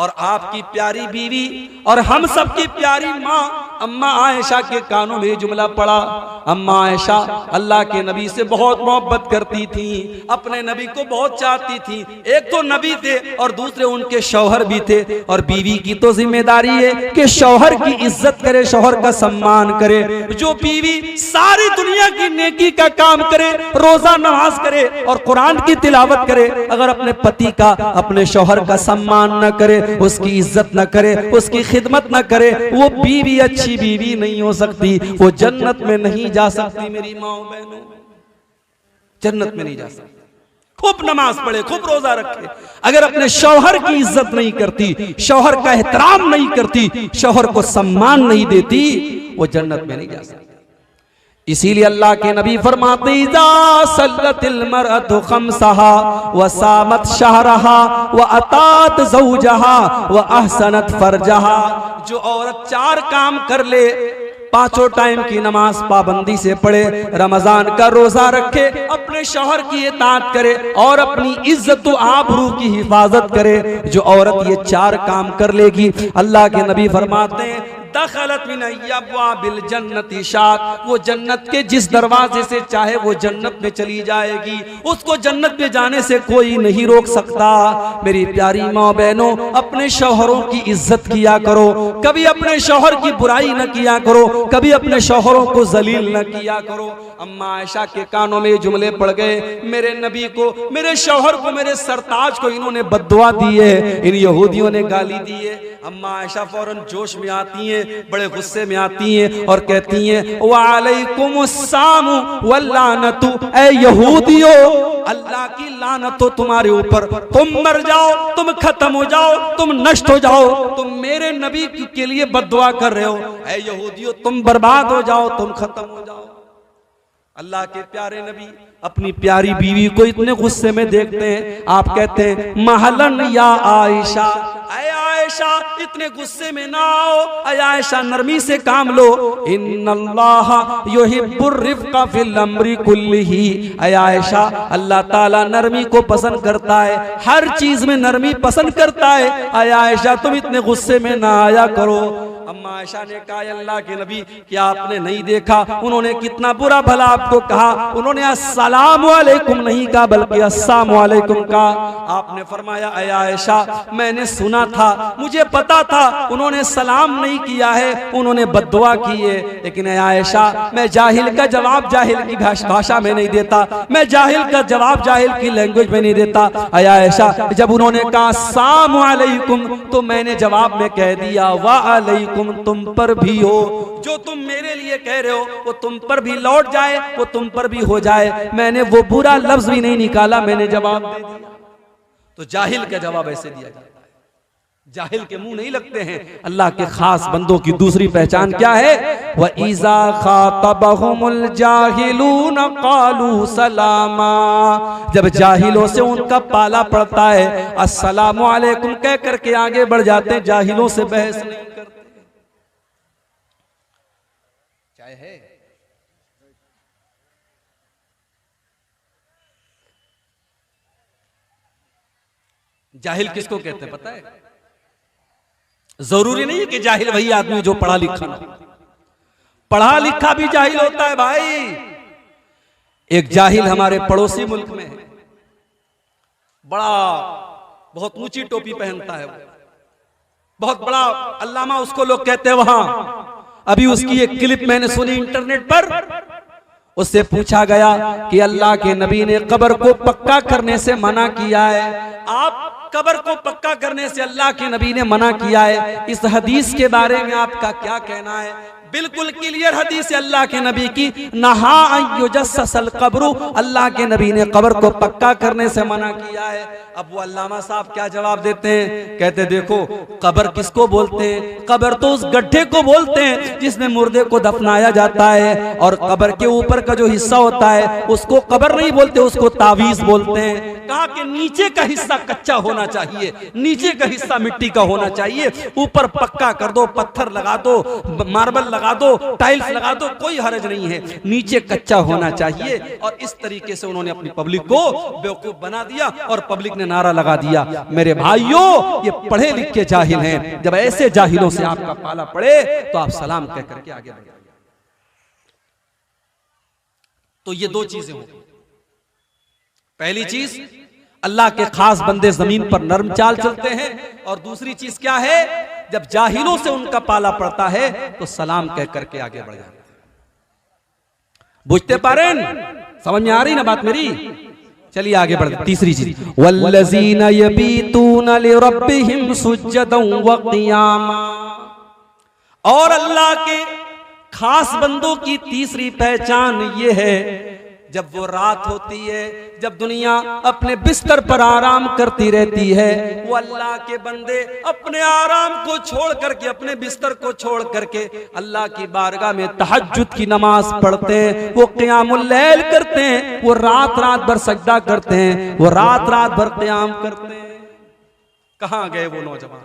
और आपकी प्यारी बीवी और हम सब की प्यारी माँ अम्मा आयशा के कानों में जुमला पड़ा। अम्मा आयशा अल्लाह के नबी से बहुत मोहब्बत करती थी, अपने नबी को बहुत चाहती थी। एक तो नबी थे और दूसरे उनके शौहर भी थे, और बीवी की तो जिम्मेदारी है कि शौहर की इज्जत करे, शौहर का सम्मान करे। जो बीवी सारी दुनिया की नेकी का काम करे, रोजा नमाज करे और कुरान की तिलावत करे, अगर अपने पति का, अपने शौहर का सम्मान न करे, उसकी इज्जत न करे, उसकी खिदमत न करे, वो बीवी अच्छी बीवी नहीं हो सकती, वो जन्नत में नहीं जा सकती। मेरी माँ बहनों, जन्नत में नहीं जा सकती। खूब नमाज पढ़े, खूब रोजा रखे, अगर अपने शौहर की इज्जत नहीं करती, शौहर का एहतराम नहीं करती, शौहर को सम्मान नहीं देती, वो जन्नत में नहीं जा सकती। इसीलिए अल्लाह के नबी फरमाते इज़ा सल्लतिल मरअतु खम्सहा व सामत शहरहा व अतात ज़ौजहा व अहसनत फरजहा। जो औरत 4 काम कर ले, 5 टाइम की नमाज पाबंदी से पढ़े, रमजान का रोजा रखे, अपने शौहर की इताअत करे और अपनी इज्जत व आबरू की हिफाजत करे, जो औरत ये 4 काम कर लेगी, अल्लाह के नबी फरमाते हैं दखलत मिन अब्वाबिल जन्नति शात, वो जन्नत के जिस दरवाजे से चाहे वो जन्नत में चली जाएगी, उसको जन्नत में जाने से कोई नहीं रोक सकता। मेरी प्यारी माँ बहनों, अपने शौहरों की इज्जत किया करो, कभी अपने शौहर की बुराई न किया करो, कभी अपने शौहरों को जलील न किया करो। अम्मा आयशा के कानों में जुमले पड़ गए, मेरे नबी को, मेरे शौहर को, मेरे सरताज को इन्होंने बद्दुआ दी है, इन यहूदियों ने गाली दी है। अम्मा आयशा फौरन जोश में आती हैं, बड़े गुस्से में आती हैं और कहती हैं वालैकुमुस्सलामु वल्लानतु, ऐ यहूदियों, अल्लाह की लानत हो तुम्हारे ऊपर, तुम मर जाओ, तुम खत्म हो जाओ, तुम नष्ट हो जाओ, तुम मेरे नबी के लिए बद्दुआ कर रहे हो। ऐ यहूदियों, तुम बर्बाद हो जाओ, तुम खत्म हो जाओ। अल्लाह के प्यारे नबी अपनी प्यारी बीवी को इतने गुस्से में देखते हैं, आप कहते हैं महलन या आयशा, ऐ आयशा इतने गुस्से में ना आओ, ऐ आयशा नरमी से काम लो। इन्नल्लाह युहिब्बुर रिफ्का फिल अम्रि कुल्लिही, ऐ आयशा अल्लाह ताला नरमी को पसंद करता है, हर चीज में नरमी पसंद करता है। ऐ आयशा तुम इतने गुस्से में ना आया करो। अम्मा आयशा ने कहा अल्लाह के नबी, क्या आपने नहीं देखा उन्होंने कितना बुरा भला आपको कहा? उन्होंने अस्सलाम वालेकुम नहीं कहा, बल्कि अस्सलाम वालेकुम कहा। आपने फरमाया ऐ आयशा मैंने सुना था, मुझे पता था उन्होंने सलाम नहीं किया है, उन्होंने बद्दुआ की है, लेकिन ऐ आयशा मैं जाहिल का जवाब जाहिल की भाषा में नहीं देता, मैं जाहिल का जवाब जाहिल की लैंग्वेज में नहीं देता। ऐ आयशा जब उन्होंने कहा अस्सलाम वालेकुम, तो मैंने जवाब में कह दिया वालेकुम, तुम पर भी हो, जो तुम मेरे लिए कह रहे हो वो तुम पर भी लौट जाए, वो तुम पर भी हो जाए। मैंने वो बुरा लफ्ज भी नहीं निकाला, मैंने जवाब दे दिया। तो जाहिल का जवाब ऐसे दिया जाता है, जाहिल के मुंह नहीं लगते हैं। अल्लाह के खास बंदों की दूसरी पहचान क्या है? व इज़ा खातबहुमुल जाहिलून क़ालू सलामा, जब जाहिलों से उनका पाला पड़ता है अस्सलामु अलैकुम कह करके आगे बढ़ जाते हैं, जाहिलों से बहस नहीं करते। चाय है? जाहिल किसको कहते हैं पता है? जरूरी नहीं है कि जाहिल वही आदमी जो पढ़ा लिखा ना, पढ़ा लिखा भी जाहिल होता है भाई। एक जाहिल हमारे पड़ोसी मुल्क में है, बड़ा बहुत ऊंची टोपी पहनता है, बहुत बड़ा अल्लामा उसको लोग कहते हैं वहां। अभी उसकी एक क्लिप मैंने सुनी इंटरनेट पर, उससे पूछा गया कि अल्लाह के नबी ने कब्र को पक्का करने से मना किया है, आप कब्र को पक्का करने से अल्लाह के नबी ने मना किया है, इस हदीस के बारे में आपका क्या कहना है? बिल्कुल क्लियर हदीस है अल्लाह के नबी की, नहा युजस्सल कब्र, अल्लाह के नबी ने कब्र को पक्का करने से मना किया है। अब वो अल्लामा साहब क्या जवाब देते हैं? कहते देखो कब्र किसको बोलते हैं? कब्र तो उस गड्ढे को बोलते हैं जिसमें मुर्दे को दफनाया जाता है, और कब्र के ऊपर का जो हिस्सा होता है उसको कब्र नहीं बोलते, उसको तावीज बोलते हैं। कहा कि नीचे का हिस्सा कच्चा होना चाहिए, नीचे का हिस्सा मिट्टी का होना चाहिए, ऊपर पक्का कर दो, पत्थर लगा दो, मार्बल लगा दो, टाइल्स लगा दो, कोई हर्ज नहीं है, नीचे कच्चा होना चाहिए। और इस तरीके से उन्होंने अपनी पब्लिक को बेवकूफ बना दिया और पब्लिक ने नारा लगा दिया। मेरे भाइयों, ये पढ़े लिखे जाहिल हैं, जब ऐसे जाहिलों से आपका पाला पड़े तो आप सलाम कह करके आगे बढ़े। तो ये दो चीजें हो, पहली चीज अल्लाह के खास बंदे जमीन पर नरम चाल चलते हैं, और दूसरी चीज क्या है, जब जाहिलों से उनका पाला पड़ता है तो सलाम कह करके आगे बढ़ जाते हैं। बुझते पारेन, समझ में आ रही ना बात मेरी? चलिए आगे बढ़ते। तीसरी चीज, वल्लज़ीना यबीतूना लिरब्बिहिम सुज्जदन व क़ियामा, और अल्लाह के खास बंदों की तीसरी पहचान ये है, जब वो रात होती है, जब दुनिया अपने बिस्तर पर आराम करती रहती है, वो अल्लाह के बंदे अपने आराम को छोड़ करके, अपने बिस्तर को छोड़ करके अल्लाह की बारगाह में तहज्जुद की नमाज पढ़ते हैं, वो क़ियामुल लैल करते हैं, वो रात रात भर सजदा करते हैं, वो रात रात भर क़ियाम करते हैं। कहां गए वो नौजवान?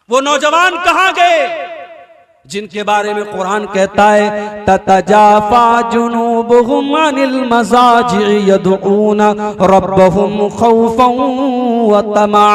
वो नौजवान कहां गए जिनके बारे में कुरान कहता है, ततजाफा जुनूबुहुम अनिल मज़ाजि'i यदऊना रब्बहुम खौफन व तमआ।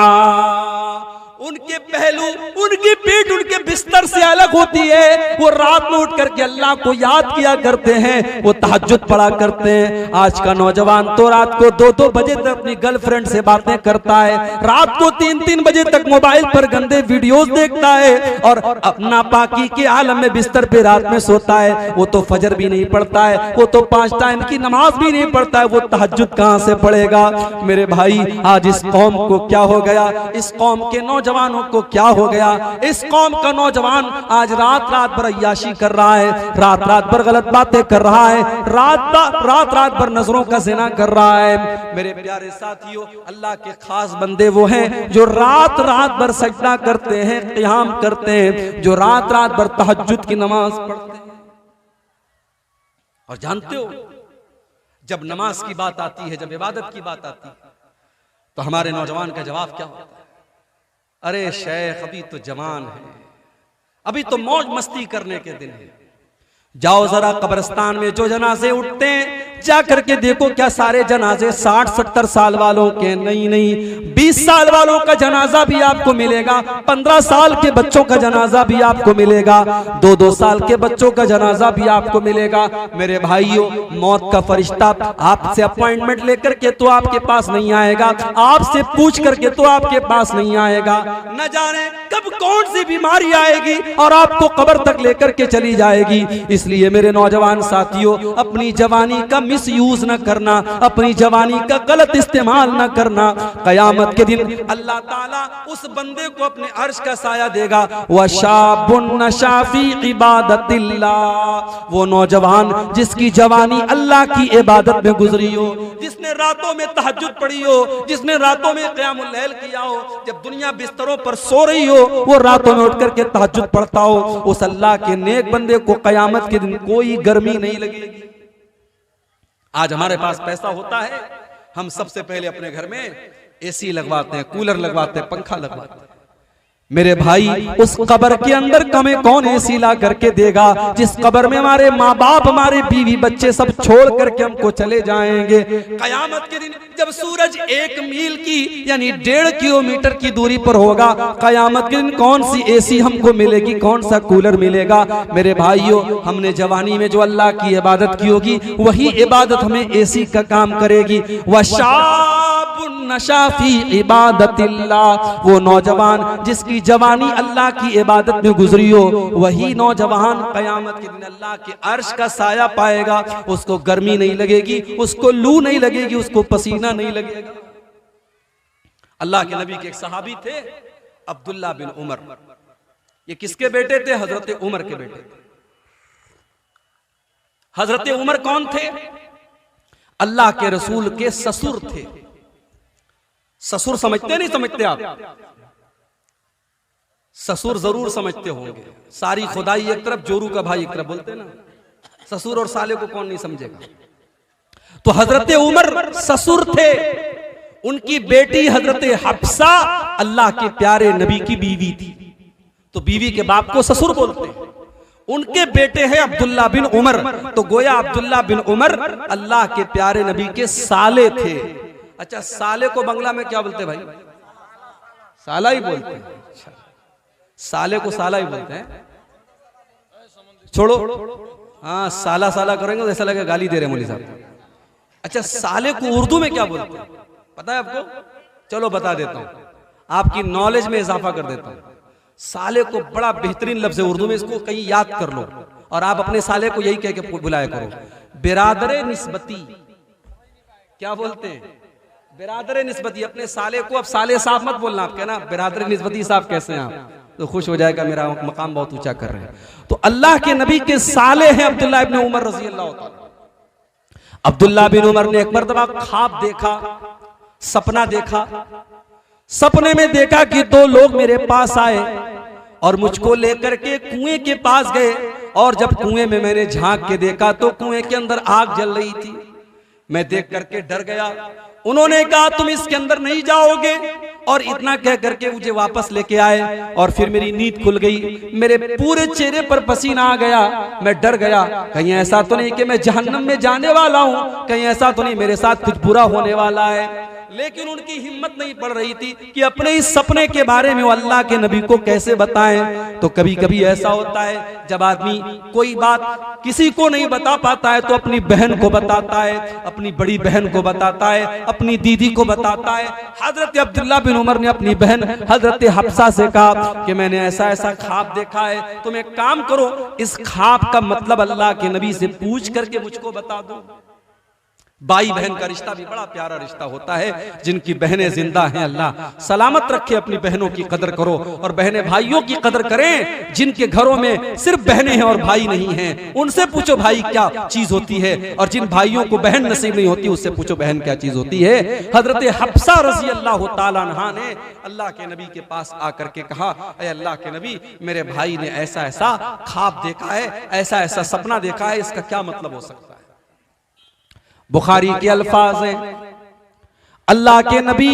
उनके पहलू, उनकी पीठ उनके बिस्तर से अलग होती है, वो रात में उठ करके अल्लाह को याद किया करते हैं, वो तहज्जुद पढ़ा करते हैं। आज का नौजवान तो रात को 2-2 बजे तक अपनी गर्लफ्रेंड से बातें करता है, रात को 3-3 बजे तक मोबाइल पर गंदे वीडियोस देखता है, और अपना पाकी के आलम में बिस्तर पे रात में सोता है। वो तो फजर भी नहीं पढ़ता है, वो तो 5 टाइम की नमाज भी नहीं पढ़ता है, वो तहज्जुद कहां से पढ़ेगा? मेरे भाई, आज इस कौम को क्या हो गया, इस कौम के नौजवानों को क्या हो गया? इस कौम का नौजवान आज रात रात भर अय्याशी कर रहा है, रात रात भर गलत बातें कर रहा है, रात रात भर नजरों का ज़िना कर रहा है। मेरे प्यारे साथियों, अल्लाह के खास बंदे वो हैं जो रात रात भर सजदा करते हैं, क़ियाम करते हैं, जो रात रात भर तहज्जुद की नमाज पढ़ते हैं। और जानते हो, जब नमाज की बात आती है, जब इबादत की बात आती है, तो हमारे नौजवान का जवाब क्या होता है? अरे शेख, अभी तो जवान है, अभी तो मौज मस्ती करने के दिन है। जाओ जरा कब्रिस्तान में जो जनाजे उठते हैं, जा करके देखो, क्या सारे जनाजे 60-70 साल वालों के? नहीं, 20 साल वालों का जनाजा भी आपको मिलेगा, 15 साल के बच्चों का जनाजा भी आपको मिलेगा, 2-2 साल के बच्चों का जनाजा भी आपको मिलेगा। मेरे भाइयों, मौत का फरिश्ता आपसे अपॉइंटमेंट लेकर के तो आपके पास नहीं आएगा, आपसे पूछ करके तो आपके पास नहीं आएगा। न जाने कब कौन सी बीमारी आएगी और आपको कब्र तक लेकर के चली जाएगी। इसलिए मेरे नौजवान साथियों, अपनी जवानी का मिस यूज न करना, अपनी जवानी का गलत इस्तेमाल न करना। कयामत के दिन अल्लाह ताला उस बंदे को अपने अर्श का साया देगा, वशाबुन नशा फी इबादतिल्लाह, वो नौजवान जिसकी जवानी अल्लाह की इबादत में गुजरी हो, जिसने रातों में तहज्जुद पढ़ी हो, जिसने रातों में क़ियामुल लैल किया हो, जब दुनिया बिस्तरों पर सो रही हो वो रातों में उठ करके तहज्जुद पढ़ता हो, उस अल्लाह के नेक बंदे को कयामत के दिन कोई गर्मी नहीं लगेगी। आज हमारे पास पैसा होता है, हम सबसे पहले अपने घर में एसी लगवाते हैं, कूलर लगवाते हैं, पंखा लगवाते हैं। मेरे भाई, उस कब्र के अंदर हमें कौन एसी ला करके देगा, जिस कब्र में हमारे माँ बाप, हमारे बीवी बच्चे सब छोड़ करके हमको चले जाएंगे। कयामत के दिन जब सूरज 1 मील की यानी 1.5 किलोमीटर की दूरी पर होगा, कयामत के दिन कौन सी एसी हमको मिलेगी, कौन सा कूलर मिलेगा? मेरे भाइयों, हमने जवानी में जो अल्लाह की इबादत की होगी, वही इबादत हमें एसी का काम करेगी। वशाबुन नशा फी इबादतिल्लाह, वो नौजवान जिसकी जवानी अल्लाह की इबादत में गुजरी हो, वही नौजवान कयामत के दिन अल्लाह के अर्श का साया पाएगा। उसको गर्मी नहीं लगेगी, उसको लू नहीं लगेगी, उसको पसीना नहीं लगेगा। अल्लाह के नबी के एक सहाबी थे, अब्दुल्ला बिन उमर। ये किसके बेटे थे? हजरत उमर के बेटे थे। हजरत उमर कौन थे? अल्लाह के रसूल के ससुर थे। ससुर समझते नहीं समझते आप? ससुर जरूर समझते होंगे। सारी खुदाई एक तरफ, जोरू का भाई एक तरफ, बोलते ना, ससुर और साले को कौन नहीं समझेगा। तो हजरत उमर ससुर थे, उनकी बेटी हजरत हफ्सा अल्लाह के प्यारे नबी की बीवी थी, तो बीवी के बाप को ससुर बोलते हैं। उनके बेटे हैं अब्दुल्ला बिन उमर। तो गोया अब्दुल्ला बिन उमर अल्लाह के प्यारे नबी के साले थे। अच्छा, साले को बंगला में क्या बोलते भाई? साला ही बोलते हैं। अच्छा, साले को साला ही बोलते हैं। छोड़ो, हाँ साला साला करेंगे तो ऐसा लगेगा गाली दे रहे हैं मौलवी साहब। अच्छा, साले को उर्दू में क्या बोलते हैं पता है आपको? चलो बता देता हूं, आपकी नॉलेज में इजाफा कर देता हूं। साले को बड़ा बेहतरीन लफ्ज़ है उर्दू में, इसको कहीं याद कर लो और आप अपने साले को यही कह के बुलाया करो, बिरादरे निस्बती। क्या बोलते हैं? बिरादरे निस्बती। अपने साले को अब साले साहब मत बोलना, आप कहना बिरादरे निस्बती साहब कैसे हैं आप, तो खुश हो जाएगा, मेरा मकाम बहुत ऊंचा कर रहे हैं। तो अल्लाह के नबी के साले हैं अब्दुल्ला इब्न उमर रजी अल्लाह ताला। अब्दुल्ला बिन उमर ने एक मर्तबा ख्वाब देखा, सपना देखा। सपने में देखा कि दो लोग मेरे पास आए और मुझको लेकर के कुएं के पास गए, और जब कुएं में मैंने झांक के देखा तो कुएं के अंदर आग जल रही थी। मैं देख करके डर गया। उन्होंने कहा तुम इसके अंदर नहीं जाओगे, और इतना कह करके मुझे वापस लेके आए, और फिर मेरी नींद खुल गई। मेरे पूरे चेहरे पर पसीना आ गया। मैं डर गया, कहीं ऐसा तो नहीं कि मैं जहन्नम में जाने वाला हूं, कहीं ऐसा तो नहीं मेरे साथ कुछ बुरा होने वाला है। लेकिन उनकी हिम्मत नहीं पड़ रही थी कि अपने इस सपने के बारे में वो अल्लाह के नबी को कैसे बताएं। तो कभी कभी ऐसा होता है जब आदमी कोई बात किसी को नहीं बता पाता है तो अपनी बहन को बताता है, अपनी बड़ी बहन को बताता है, अपनी दीदी को बताता है। हजरत अब्दुल्ला बिन उमर ने अपनी बहन हजरत हफ्सा से कहा कि मैंने ऐसा ऐसा ख्वाब देखा है, तुम एक काम करो, इस ख्वाब का मतलब अल्लाह के नबी से पूछ करके मुझको बता दो। भाई बहन का रिश्ता भी बड़ा प्यारा रिश्ता होता है। जिनकी बहनें जिंदा हैं अल्लाह सलामत रखे, अपनी बहनों की कदर करो और बहनें भाइयों की कदर करें। जिनके घरों में सिर्फ बहनें हैं और भाई नहीं हैं, उनसे पूछो भाई क्या चीज होती है, और जिन भाइयों को बहन नसीब नहीं होती उससे पूछो बहन क्या चीज होती है। हजरत हफ्सा रजी अल्लाह तआला अन्हा ने अल्लाह के नबी के पास आकर के कहा, अरे अल्लाह के नबी, मेरे भाई ने ऐसा ऐसा ख्वाब देखा है, ऐसा ऐसा सपना देखा है, इसका क्या मतलब हो सकता है? बुखारी के अल्फाज हैं, अल्लाह के नबी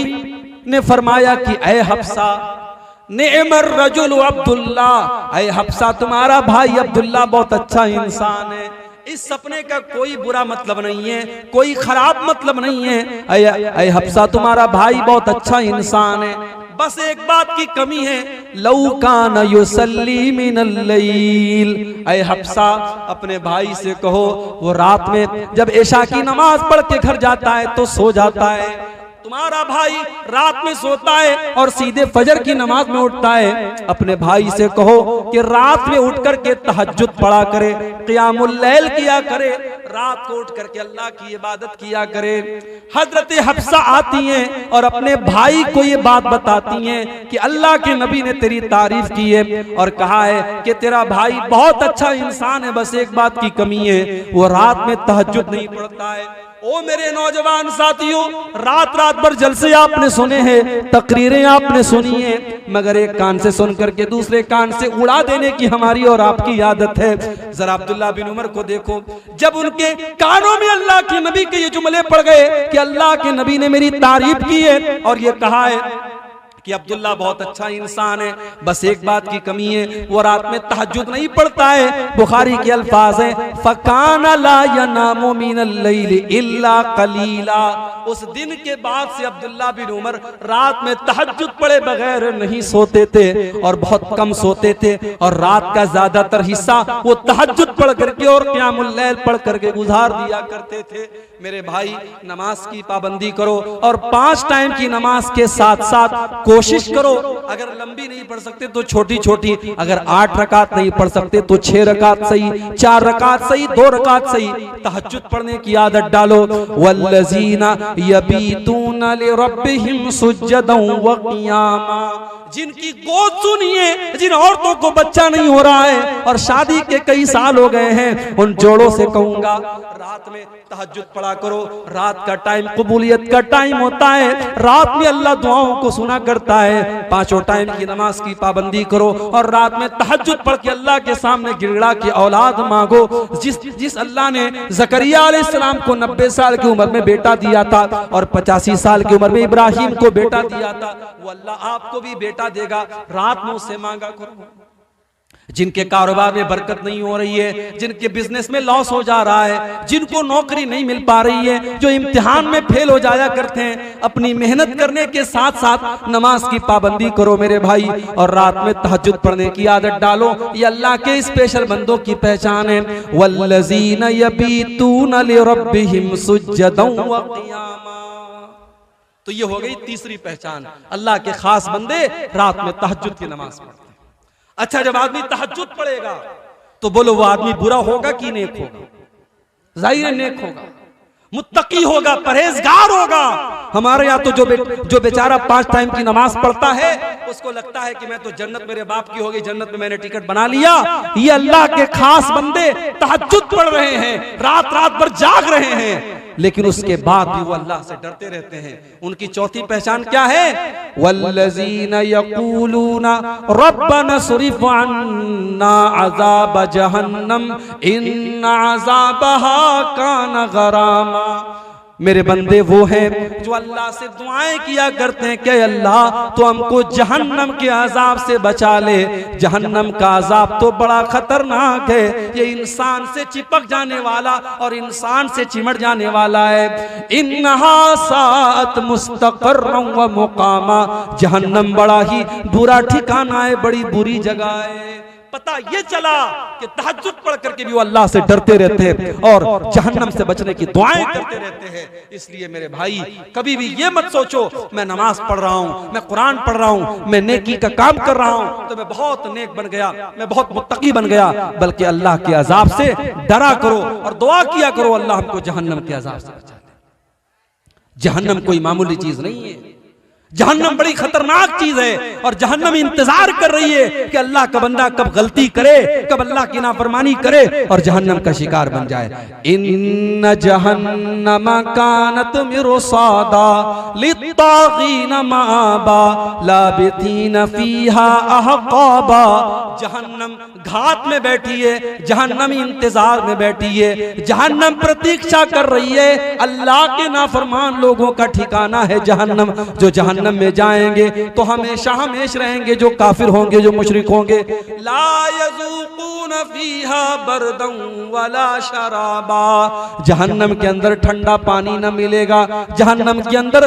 ने फरमाया कि ऐ हफ्सा नेमर रजुल अब्दुल्ला, ऐ हफ्सा तुम्हारा भाई अब्दुल्ला बहुत अच्छा इंसान है। इस सपने का कोई बुरा मतलब नहीं है, कोई खराब मतलब नहीं है। ऐ हफ्सा तुम्हारा भाई बहुत अच्छा इंसान है, बस एक बात की कमी है, लौ कान युसल्ली मिनल लैल। ऐ हफ्सा अपने भाई से कहो वो रात में जब इशा की नमाज पढ़ के घर जाता है तो सो जाता है। तुम्हारा भाई रात में सोता है और सीधे फजर की नमाज में उठता है। अपने भाई से कहो कि रात में उठ करके तहज्जुद पढ़ा करे, क़ियामुल लैल किया करे, रात को उठ करके अल्लाह की इबादत किया करे। हजरत हफ्सा आती हैं और अपने भाई को ये बात बताती हैं कि अल्लाह के नबी ने तेरी तारीफ की है और कहा है कि तेरा भाई बहुत अच्छा इंसान है, बस एक बात की कमी है, वो रात में तहज्जुद नहीं पढ़ता है। ओ मेरे नौजवान साथियों, रात रात भर जलसे आपने सुने हैं, तकरीरें आपने सुनी है, मगर एक कान से सुन करके दूसरे कान से उड़ा देने की हमारी और आपकी आदत है। जरा अब्दुल्ला बिन उमर को देखो, जब उनके कानों में अल्लाह के नबी के ये जुमले पड़ गए कि अल्लाह के नबी ने मेरी तारीफ की है और ये कहा है कि अब्दुल्ला बहुत अच्छा इंसान है, बस एक बात की कमी है, वो रात में तहज्जुद नहीं पढ़ता है। बुखारी के अल्फाज हैं, फकाना ला यनामु मिनल लैली इल्ला कलीला। उस दिन के बाद से अब्दुल्ला बिन उमर रात में तहज्जुद पढ़े बगैर नहीं सोते थे और बहुत कम सोते थे, और रात का ज्यादातर हिस्सा वो तहज्जुद पढ़ करके और क़ियामुल लैल पढ़ करके गुजार दिया करते थे। मेरे भाई, नमाज की पाबंदी करो और 5 टाइम की नमाज के साथ साथ कोशिश करो, अगर लंबी नहीं पढ़ सकते तो छोटी छोटी, अगर 8 रकात नहीं पढ़ सकते तो 6 रकात सही, 4 रकात सही, 2 रकात सही, तहज्जुद पढ़ने की आदत डालो। वल्लज़ीना यबीतूना लिरब्बिहिम सुज्जदन व क़ियामा, जिनकी गोद सुनिए, जिन औरतों को बच्चा नहीं हो रहा है और शादी के कई साल हो गए हैं, उन जोड़ों से कहूंगा रात में तहज्जुद पढ़ा करो। रात का टाइम कबूलियत का टाइम होता है, रात में अल्लाह दुआओं को सुना करता है। 5 टाइम की नमाज की पाबंदी करो और रात में तहज्जुद पढ़ के अल्लाह के सामने गिड़गिड़ा के औलाद मांगो। जिस अल्लाह ने ज़करिया अलैहिस्सलाम को 90 साल की उम्र में बेटा दिया था और 85 साल की उम्र में इब्राहिम को बेटा दिया था, वो अल्लाह आपको भी बेटा देगा। रात में उससे मांगा करो। जिनके कारोबार में बरकत नहीं हो रही है, जिनके बिजनेस में लॉस हो जा रहा है, जिनको नौकरी नहीं मिल पा रही है, जो इम्तिहान में फेल हो जाया करते हैं, अपनी मेहनत करने के साथ साथ नमाज की पाबंदी करो मेरे भाई, और रात में तहज्जुद पढ़ने की आदत डालो। ये अल्लाह के स्पेशल बंदों की पहचान है। वल्लज़ीना यबीतूना लिरब्बिहिम सुज्जदन व क़ियामा। तो ये हो गई तीसरी पहचान, अल्लाह के खास बंदे रात में तहज्जुद की नमाज पढ़ते हैं। अच्छा, जब आदमी तहज्जुद पढ़ेगा तो बोलो वो आदमी बुरा होगा कि नेक होगा? जाहिर है नेक होगा, मुत्तकी होगा, परहेजगार होगा। हमारे यहाँ तो जो बेचारा 5 टाइम की नमाज पढ़ता है उसको लगता है कि मैं तो जन्नत मेरे बाप की होगी, जन्नत में मैंने टिकट बना लिया। ये अल्लाह के खास बंदे तहज्जुद पढ़ रहे हैं, रात रात भर जाग रहे हैं, लेकिन उसके बाद भी वो अल्लाह से डरते रहते हैं। उनकी चौथी पहचान क्या है? वल्लज़ीना यक़ूलूना रब्बना सुरिफ़ अन्ना अज़ाब जहन्नम इन्ना अज़ाबहा कान गरामा। मेरे बंदे वो हैं जो अल्लाह से दुआएं किया करते हैं कि अल्लाह तो हमको जहन्नम के अजाब से बचा ले। जहन्नम का अजाब तो बड़ा खतरनाक है, ये इंसान से चिपक जाने वाला और इंसान से चिमट जाने वाला है। इन्नहा साअत मुस्तक़र्रन व मुक़ामा। जहन्नम बड़ा ही बुरा ठिकाना है, बड़ी बुरी जगह है। पता ये चला कि तहज्जुद पढ़ करके भी वो अल्लाह से डरते रहते हैं और जहन्नम से बचने की दुआएं करते रहते हैं। इसलिए मेरे भाई कभी भी ये मत सोचो मैं नमाज पढ़ रहा हूँ, मैं कुरान पढ़ रहा हूँ, मैं नेकी का काम कर रहा हूँ तो मैं बहुत नेक बन गया, मैं बहुत मुत्तकी बन गया। बल्कि अल्लाह के अजाब से डरा करो और दुआ किया करो अल्लाह हमको जहन्नम के अजाब से बचा ले। जहन्नम कोई मामूली चीज नहीं है, जहन्नम बड़ी खतरनाक चीज है और जहन्नम इंतजार कर रही है कि अल्लाह का बंदा कब गलती करे, कब अल्लाह की नाफरमानी करे और जहन्नम का शिकार बन जाए। इन्न जहन्नम कानत मिरसादा लित्तागीन माबा लाबितीन फीहा अहकाबा। जहन्नम घात में बैठी है, जहन्नम इंतजार में बैठी है, जहन्नम प्रतीक्षा कर रही है। अल्लाह के नाफरमान लोगों का ठिकाना है जहन्नम। जो जहन्नम में जाएंगे तो हमेशा हमेशा रहेंगे, जो काफिर होंगे, जो मुशरिक होंगे। ला यज़ूक़ून फ़ीहा बरदन वला शराबा। जहन्नम के अंदर ठंडा पानी न मिलेगा, जहन्नम के अंदर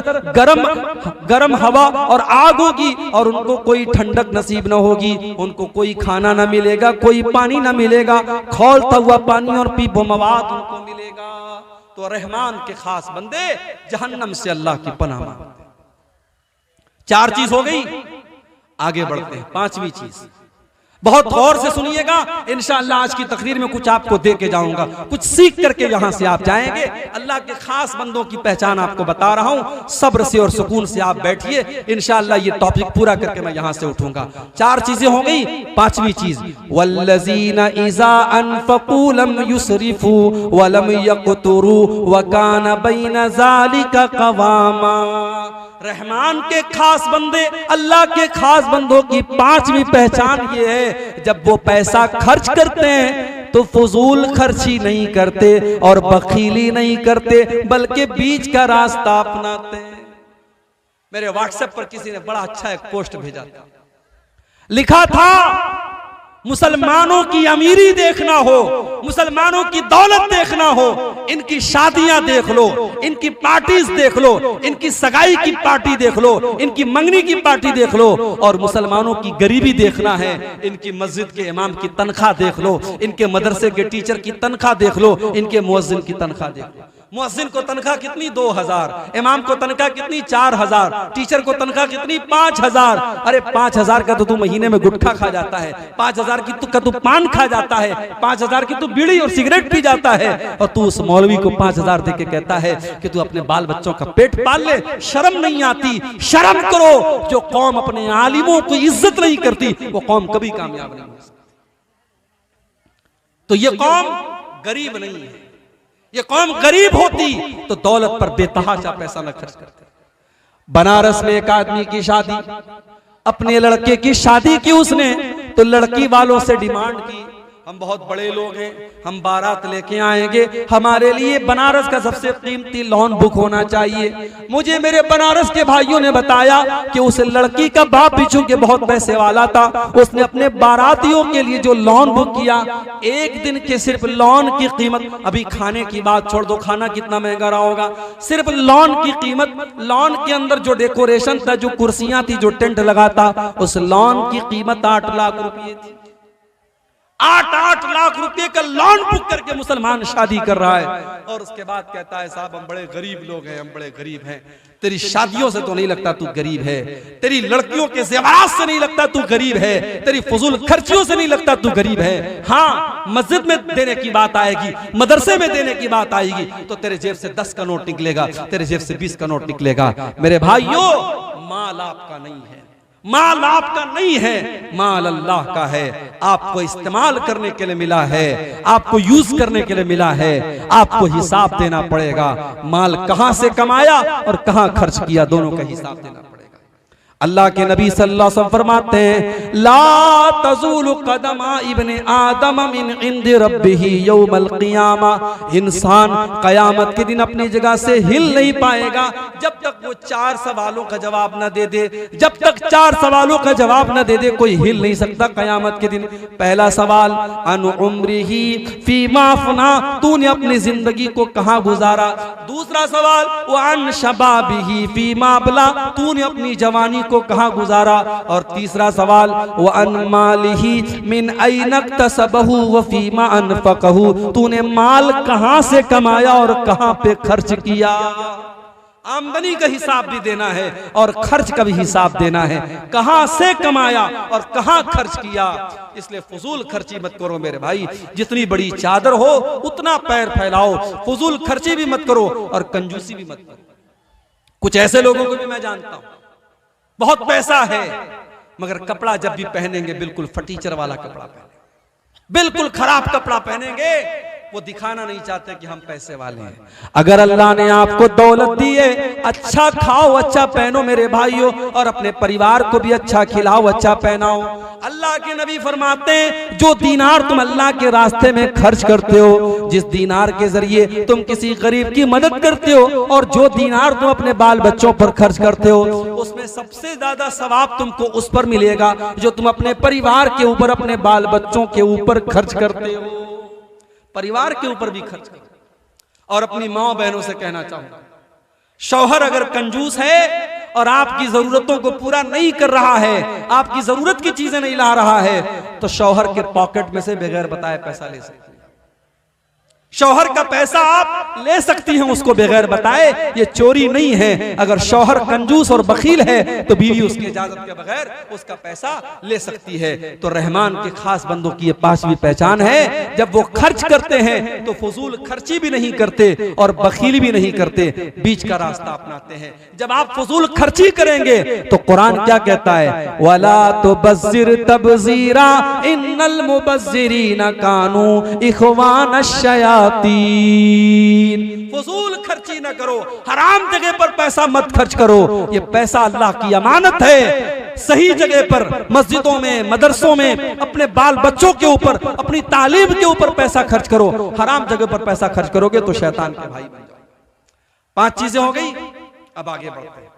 गरम हवा और आग होगी और उनको कोई ठंडक नसीब न होगी, उनको कोई खाना न मिलेगा, कोई पानी न मिलेगा, खौलता हुआ पानी और पीपो मवाद उनको मिलेगा। तो रहमान के खास बंदे जहन्नम से अल्लाह की पनाह मांगते। 4 चीज हो गई, आगे बढ़ते हैं 5वीं चीज। बहुत गौर से सुनिएगा, इंशाअल्लाह आज की तकरीर में कुछ आपको दे के जाऊंगा, कुछ सीख करके यहां से आप जाएंगे। अल्लाह के खास बंदों की पहचान आपको बता रहा हूं, सब्र से और सुकून से आप बैठिए, इंशाअल्लाह ये टॉपिक पूरा करके मैं यहां से उठूंगा। 4 चीजें हो गई, 5वीं चीज वल्लज़ीना इज़ा अनफ़क़ू लम युसरिफ़ू व लम यक़तुरू व कान बैन ज़ालिका क़वामा। रहमान के खास बंदे, अल्लाह के खास बंदों की 5वीं पहचान ये है, जब वो पैसा खर्च करते हैं तो फजूल खर्ची नहीं करते और बखीली नहीं करते, बल्कि बीच का रास्ता अपनाते हैं। मेरे व्हाट्सएप पर किसी ने बड़ा अच्छा एक पोस्ट भेजा था, लिखा था मुसलमानों की अमीरी देखना हो, मुसलमानों की दौलत देखना हो, इनकी शादियां देख लो, इनकी पार्टीज देख लो, इनकी सगाई की पार्टी देख लो, इनकी मंगनी की पार्टी देख लो, और मुसलमानों की गरीबी देखना है, इनकी मस्जिद के इमाम की तनख्वाह देख लो, इनके मदरसे के टीचर की तनख्वाह देख लो, इनके मुअज्जिन की तनख्वाह देख लो। मुअज्जिन को तनख्वाह कितनी 2000, इमाम को तनख्वाह कितनी 4000, टीचर को तनख्वाह कितनी 5000। अरे 5000 का तो तू महीने में गुटखा खा जाता है, 5000 की तू पान खा जाता है, 5000 की तू बीड़ी और सिगरेट पी जाता है, और तू उस मौलवी को 5000 दे के कहता है कि तू अपने बाल बच्चों का पेट पाल ले। शर्म नहीं आती? शर्म करो। जो कौम अपने आलिमों को इज्जत नहीं करती वो कौम कभी कामयाब नहीं हो सकती। तो ये कौम गरीब नहीं है, ये कौम गरीब होती तो दौलत पर बेतहाशा पैसा न खर्च करते। बनारस में एक आदमी की शादी, अपने लड़के की शादी की उसने, तो लड़की वालों से डिमांड की, हम बहुत बड़े लोग हैं, हम बारात लेके आएंगे, हमारे लिए बनारस का सबसे कीमती लॉन बुक होना चाहिए। मुझे मेरे बनारस के भाइयों ने बताया कि उस लड़की का बाप भी चूंकि बहुत पैसे वाला था, उसने अपने बारातियों के लिए जो लॉन बुक किया, एक दिन के सिर्फ लॉन की कीमत, अभी खाने की बात छोड़ दो, खाना कितना महंगा रहा होगा, सिर्फ लॉन की कीमत, लॉन के अंदर जो डेकोरेशन था, जो कुर्सियां थी, जो टेंट लगा था, उस लॉन की कीमत 8 लाख रुपए थी। 8 लाख रुपए का लॉन बुक करके मुसलमान शादी कर रहा है, और उसके बाद कहता है साहब हम बड़े गरीब लोग हैं, हम बड़े गरीब हैं। तेरी शादियों से तो नहीं लगता तू गरीब है, तेरी लड़कियों के ज़ेवरात से नहीं लगता तू गरीब है, तेरी फजूल खर्चियों से नहीं लगता तू गरीब है। हाँ, मस्जिद में देने की बात आएगी, मदरसे में देने की बात आएगी तो तेरे जेब से 10 का नोट निकलेगा, तेरे जेब से 20 का नोट निकलेगा। मेरे भाइयों, माल आपका नहीं है, माल आपका नहीं है, माल अल्लाह का है। आपको इस्तेमाल करने के लिए मिला है, आपको यूज करने के लिए मिला है, आपको हिसाब देना पड़ेगा। माल कहां से कमाया और कहां खर्च किया, दोनों का हिसाब देना पड़ेगा। अल्लाह के नबी सल्लल्लाहु अलैहि वसल्लम फरमाते हैं, ला तज़ूलु क़दमा इब्ने आदम मिन इंदि रब्बिही यौमल क़ियामा। इंसान क़यामत के दिन अपनी जगह से हिल नहीं पाएगा जब तक वो 4 सवालों का जवाब न दे दे। जब तक 4 सवालों का जवाब न दे दे, कोई हिल नहीं सकता क़यामत के दिन। पहला सवाल, अन उम्रिही फीमा अफ़ना, तूने अपनी जिंदगी को कहाँ गुजारा। दूसरा सवाल, व अन शबाबिही फीमा अबला, तूने अपनी जवानी को कहां गुजारा। और तीसरा सवाल, व अन मालिही मिन ऐन इक्तसबहु व फीमा अनफकहु, तूने माल कहां से कमाया और कहां पे खर्च किया। आमदनी का हिसाब भी देना है और खर्च का भी हिसाब देना है, कहां से कमाया और कहां खर्च किया। इसलिए फजूल खर्ची मत करो मेरे भाई, जितनी बड़ी चादर हो उतना पैर फैलाओ, फजूल खर्ची भी मत करो और कंजूसी भी मत करो। कुछ ऐसे लोगों को भी मैं जानता हूं, बहुत पैसा है मगर कपड़ा जब भी पहनेंगे बिल्कुल फटीचर वाला कपड़ा पहनेंगे, बिल्कुल खराब कपड़ा पहनेंगे। वो दिखाना नहीं चाहते कि हम पैसे वाले हैं। अगर अल्लाह ने आपको दौलत दी है, अच्छा खाओ, अच्छा पहनो मेरे भाइयों, और अपने परिवार को भी अच्छा खिलाओ, अच्छा पहनाओ। अल्लाह के नबी फरमाते हैं, जो दीनार तुम अल्लाह के रास्ते में खर्च करते हो, जिस दीनार के जरिए तुम किसी गरीब की मदद करते हो, और जो दीनार तुम अपने बाल बच्चों पर खर्च करते हो, उसमें सबसे ज्यादा सवाब तुमको उस पर मिलेगा जो तुम अपने परिवार के ऊपर, अपने बाल बच्चों के ऊपर खर्च करते हो। परिवार के ऊपर भी खर्च करो। और अपनी माँ बहनों से कहना चाहूंगा, शौहर अगर कंजूस है और आपकी जरूरतों को पूरा नहीं कर रहा है, आपकी जरूरत की चीजें नहीं ला रहा है, तो शौहर के पॉकेट में से बगैर बताए पैसा ले सकते हैं। शौहर का पैसा आप ले सकती हैं उसको बगैर बताए, ये चोरी नहीं है। अगर शौहर कंजूस और बखील है तो बीवी उसकी इजाजत के बगैर उसका पैसा ले सकती है। तो रहमान के खास बंदों की ये 5वीं पहचान है, जब वो खर्च करते हैं तो फजूल खर्ची भी नहीं करते और बखीली भी नहीं करते, बीच का रास्ता अपनाते हैं। जब आप फजूल खर्ची करेंगे तो कुरान क्या कहता है, वला तुबज़िर तबज़ीरा इन्नल मुबज़्ज़िरीना कानू इख़वानश-शयातीन। फजूल खर्ची न करो, हराम जगह पर पैसा मत खर्च करो। ये पैसा अल्लाह की अमानत है, सही जगह पर, मस्जिदों में, मदरसों में, अपने बाल बच्चों के ऊपर, अपनी तालीम के ऊपर पैसा खर्च करो। हराम जगह पर पैसा खर्च करोगे तो शैतान के भाई बन जाओ। 5 चीजें हो गई, अब आगे बढ़ते हैं।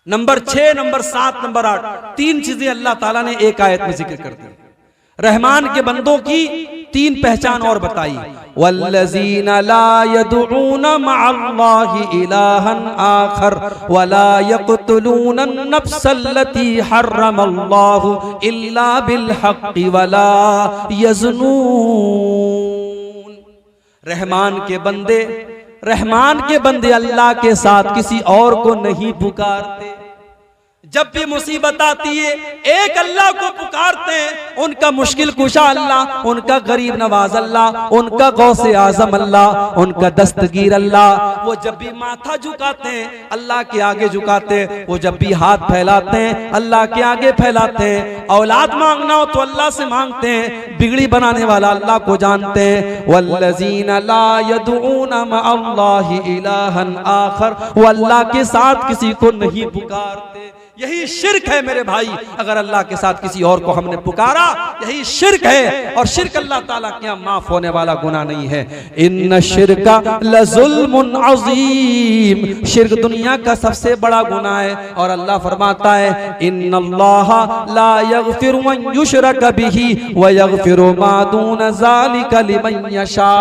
नंबर 6, नंबर 7, नंबर 8, 3 चीजें अल्लाह ताला ने एक आयत में जिक्र कर दी। रहमान के बंदों की 3 पहचान और बताई, वल्लज़ीना ला यदऊना मअल्लाहि इलाहन आखर वला यक़्तुलूना नफ्सल्लती हर्रमल्लाहु इल्ला बिलहक़्क़ि वला यज़नून। रहमान के बंदे अल्लाह के साथ किसी और को नहीं पुकारते। जब भी मुसीबत आती है एक अल्लाह को पुकारते हैं, उनका मुश्किल कुशा अल्लाह, उनका गरीब नवाज अल्लाह, उनका गौसे आजम अल्लाह, उनका दस्तगीर अल्लाह। वो जब भी माथा झुकाते हैं अल्लाह के आगे झुकाते हैं, वो जब भी हाथ फैलाते हैं अल्लाह के आगे फैलाते हैं। औलाद मांगना हो तो अल्लाह से मांगते हैं, बिगड़ी बनाने वाला अल्लाह को जानते हैं। वल्लज़ीना ला यदऊना मअल्लाहि इलाहन आखर, वो अल्लाह के साथ किसी को नहीं पुकारते। यही शिर्क है मेरे भाई। अगर अल्लाह के साथ किसी और को हमने पुकारा, यही शिर्क है। और शिर्क अल्लाह ताला के यहाँ माफ होने वाला गुनाह नहीं है। इन्न शिर्का लजुल्मुन अज़ीम, शिर्क दुनिया का सबसे बड़ा गुनाह है। और अल्लाह फरमाता है इन्नल्लाह ला यग़फिरु अन युशरक बिही व यग़फिरु मा दून ज़ालिका लिमन यशा।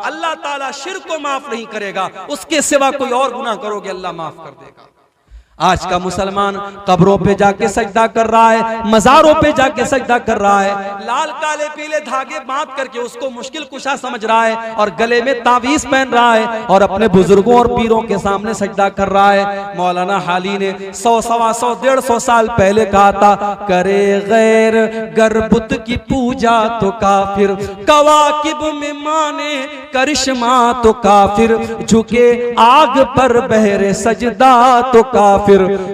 अल्लाह ताला शिर्क को माफ नहीं करेगा, उसके सिवा कोई और गुनाह करोगे अल्लाह माफ कर देगा। आज का मुसलमान कब्रों पे जाके सजदा कर रहा है, मज़ारों पे जाके सजदा कर रहा है, लाल काले पीले धागे बांध करके उसको मुश्किल कुशा समझ रहा है और गले में तावीज़ पहन रहा है और अपने बुजुर्गों और पीरों के सामने सजदा कर रहा है। मौलाना हाली ने 100, 125, 150 साल पहले कहा था, करे गैर गर्बुत की पूजा तो काफिर, कवाकिब में माने करिश्मा तो काफिर, झुके आग पर बहरे सजदा तो काफिर,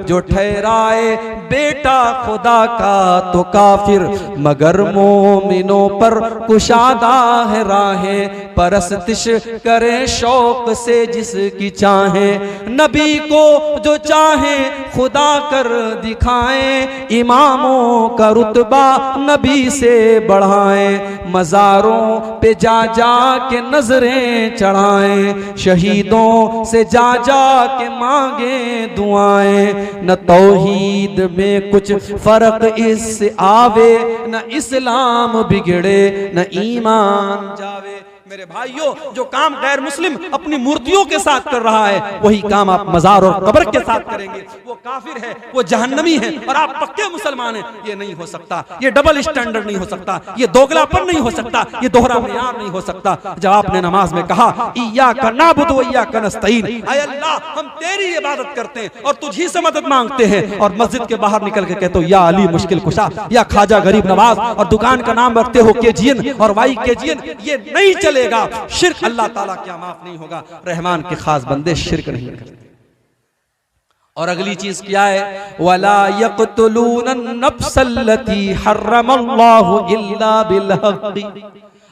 जो ठहराए बेटा खुदा का तो काफिर, मगर मोमिनों पर कुशादा है राहें, परस्तिश करे शौक से जिसकी चाहे, नबी को जो चाहे खुदा कर दिखाएं, इमामों का रुतबा नबी से बढ़ाएं, मज़ारों पे जा जा के नजरें चढ़ाएं, शहीदों से जा जा के मांगे दुआएं, न तौहीद में कुछ फर्क इससे आवे, न इस्लाम बिगड़े न ईमान जावे। मेरे भाइयों, जो काम गैर मुस्लिम अपनी मूर्तियों के साथ कर रहा है, वही काम आप मजार और कब्र के साथ करेंगे, वो काफिर है, वो जहन्नमी है और आप पक्के मुसलमान हैं। ये नहीं हो सकता, ये डबल स्टैंडर्ड नहीं हो सकता, ये दोगलापन नहीं हो सकता, ये दोहरा मेयार नहीं हो सकता। जब आपने नमाज में कहा इय्याका नअबुदु व इय्याका नस्तईन, ऐ अल्लाह हम तेरी इबादत करते हैं और तुझी से मदद मांगते हैं, और मस्जिद के बाहर निकल के कहते हो या अली मुश्किल कुशा, या ख्वाजा गरीब नवाज, और दुकान का नाम रखते हो केजीएन और वाई केजीएन, ये नहीं चलेगा। शिर्क अल्लाह ताला क्या माफ नहीं होगा। रहमान के खास बंदे शिर्क नहीं करते। और अगली चीज क्या है, वला यक़्तुलून नफ्सल्लती हर्रमल्लाहु इल्ला बिलहक़,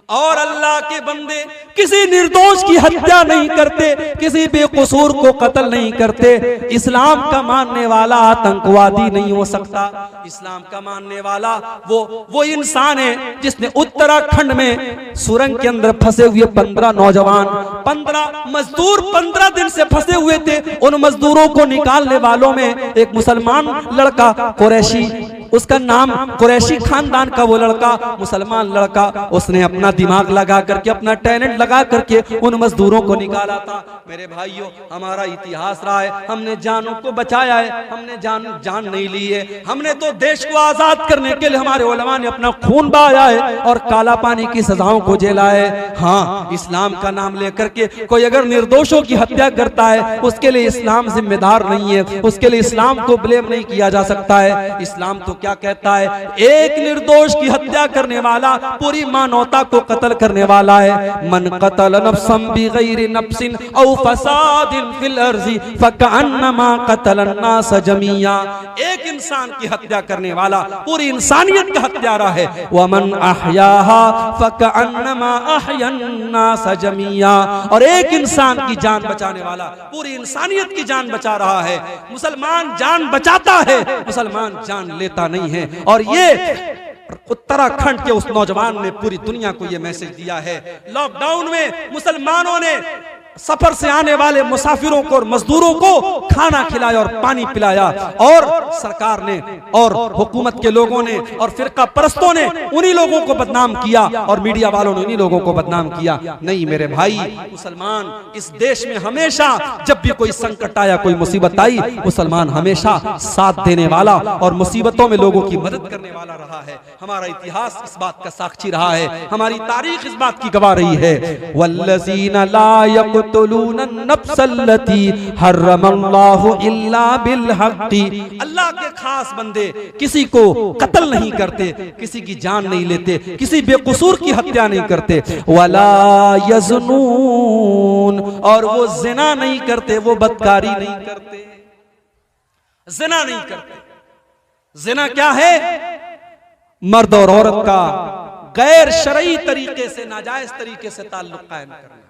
और अल्लाह के बंदे किसी निर्दोष की हत्या नहीं करते, किसी बेकसूर को कत्ल नहीं करते। इस्लाम का मानने वाला आतंकवादी नहीं हो सकता। इस्लाम का मानने वाला वो इंसान है जिसने उत्तराखंड में सुरंग के अंदर फंसे हुए 15 नौजवान, 15 मजदूर 15 दिन से फंसे हुए थे। उन मजदूरों को निकालने वालों में एक मुसलमान लड़का कुरैशी, उसका नाम कुरैशी खानदान का वो लड़का, मुसलमान लड़का, उसने अपना दिमाग लगा करके, अपना टैलेंट लगा करके उन मजदूरों को निकाला था। मेरे भाइयों, हमारा इतिहास रहा है, हमने जानों को बचाया है, हमने जान नहीं ली है। हमने तो देश को आजाद करने के लिए हमारे उलमा ने अपना खून बहाया है और काला पानी की सजाओं को झेला है। हाँ, इस्लाम का नाम लेकर के कोई अगर निर्दोषों की हत्या करता है, उसके लिए इस्लाम जिम्मेदार नहीं है, उसके लिए इस्लाम को ब्लेम नहीं किया जा सकता है। इस्लाम तो क्या कहता है, एक निर्दोष की हत्या करने वाला पूरी मानवता को कत्ल करने वाला है। मन कतल नफ्सन बिगैरि नफ्सिन औ फसादिन फिल अर्ज़ि फकअन्नमा कतल अन्नास जमीआ, एक इंसान की हत्या करने वाला पूरी इंसानियत का हत्यारा है। वमन अहयाहा फकअन्नमा अहयन्नास जमीआ, और एक इंसान की जान बचाने वाला पूरी इंसानियत की जान बचा रहा है। मुसलमान जान बचाता है, मुसलमान जान लेता नहीं है। और ये उत्तराखंड के उस नौजवान ने पूरी दुनिया को यह मैसेज दिया है। लॉकडाउन में मुसलमानों ने सफर से आने वाले मुसाफिरों को और मजदूरों को खाना खिलाया और पानी पिलाया, और सरकार ने और हुकूमत के लोगों ने और फिरका परस्तों ने उन्हीं लोगों को बदनाम किया और मीडिया वालों ने उन्हीं लोगों को बदनाम किया। नहीं मेरे भाई, मुसलमान इस देश में हमेशा जब भी कोई संकट आया, कोई मुसीबत आई, मुसलमान हमेशा साथ देने वाला और मुसीबतों में लोगों की मदद करने वाला रहा है। हमारा इतिहास इस बात का साक्षी रहा है, हमारी तारीख इस बात की गवाह रही है। वल्लज़ीना ला यक़्तुलून नफ्सल्लती हर्रमल्लाहु इल्ला बिलहक़, अल्लाह के खास बंदे किसी को कत्ल नहीं करते, किसी की जान नहीं लेते, किसी बेकसूर की हत्या नहीं करते। वला यज़नून, और वो ज़िना नहीं करते, वो बदकारी नहीं करते, ज़िना नहीं करते। ज़िना क्या है? मर्द और औरत का गैर शरई तरीके से, नाजायज तरीके से ताल्लुक कायम करना।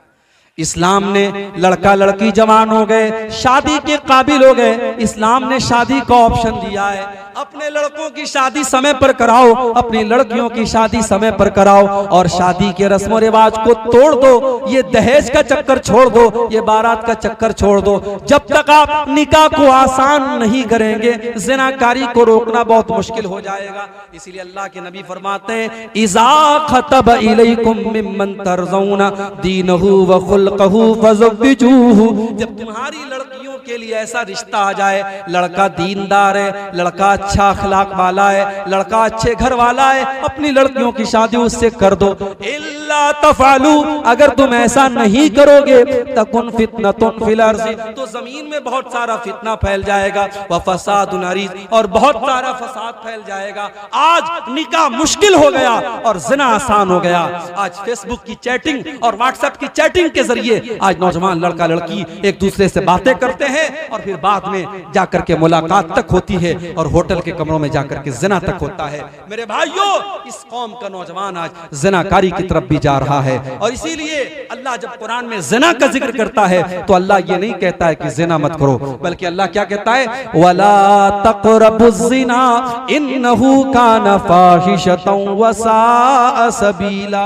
इस्लाम ने लड़का लड़की जवान हो गए, शादी के काबिल हो गए, इस्लाम ने शादी का ऑप्शन दिया है। अपने लड़कों की शादी समय पर कराओ, अपनी लड़कियों की शादी समय पर कराओ, और शादी के रस्म रिवाज को तोड़ दो। ये दहेज का चक्कर छोड़ दो, ये बारात का चक्कर छोड़ दो। जब तक आप निकाह को आसान नहीं करेंगे, ज़िनाकारी को रोकना बहुत मुश्किल हो जाएगा। इसीलिए अल्लाह के नबी फरमाते हैं, इज़ा खतब इलैकुम मिम्मन तरज़ौना दीनहु व खुल्क़हु फज़व्विजूहु। जब तुम्हारी लड़कियों के लिए ऐसा रिश्ता आ जाए, लड़का दीनदार है, लड़का अच्छा अखलाक वाला है, लड़का अच्छे घर वाला है, अपनी लड़कियों की शादी उससे कर दो। इल्ला तफअलू, अगर तुम ऐसा नहीं करोगे, तकुन फितनतुन फिल अर्ज़ि, तो जमीन में बहुत सारा फितना फैल जाएगा, व फसादुन अरीज़, और बहुत सारा फसाद फैल जाएगा। आज निकाह मुश्किल हो गया और जिना आसान हो गया। आज फेसबुक की चैटिंग और व्हाट्सएप की चैटिंग के जरिए आज नौजवान लड़का लड़की एक दूसरे से बातें करते हैं और फिर बाद में जाकर के मुलाकात तक होती है और होटल के कमरों में जाकर के जिना तक होता है। मेरे भाइयों, इस कौम का नौजवान आज जिनाकारी की तरफ भी जा रहा है। और इसीलिए अल्लाह जब कुरान में जिना का जिक्र करता है तो अल्लाह ये नहीं कहता है कि जिना मत करो, बल्कि अल्लाह क्या कहता है, वला तक़रबुज़्ज़िना इन्नहु काना फ़ाहिशतन व साअ सबीला।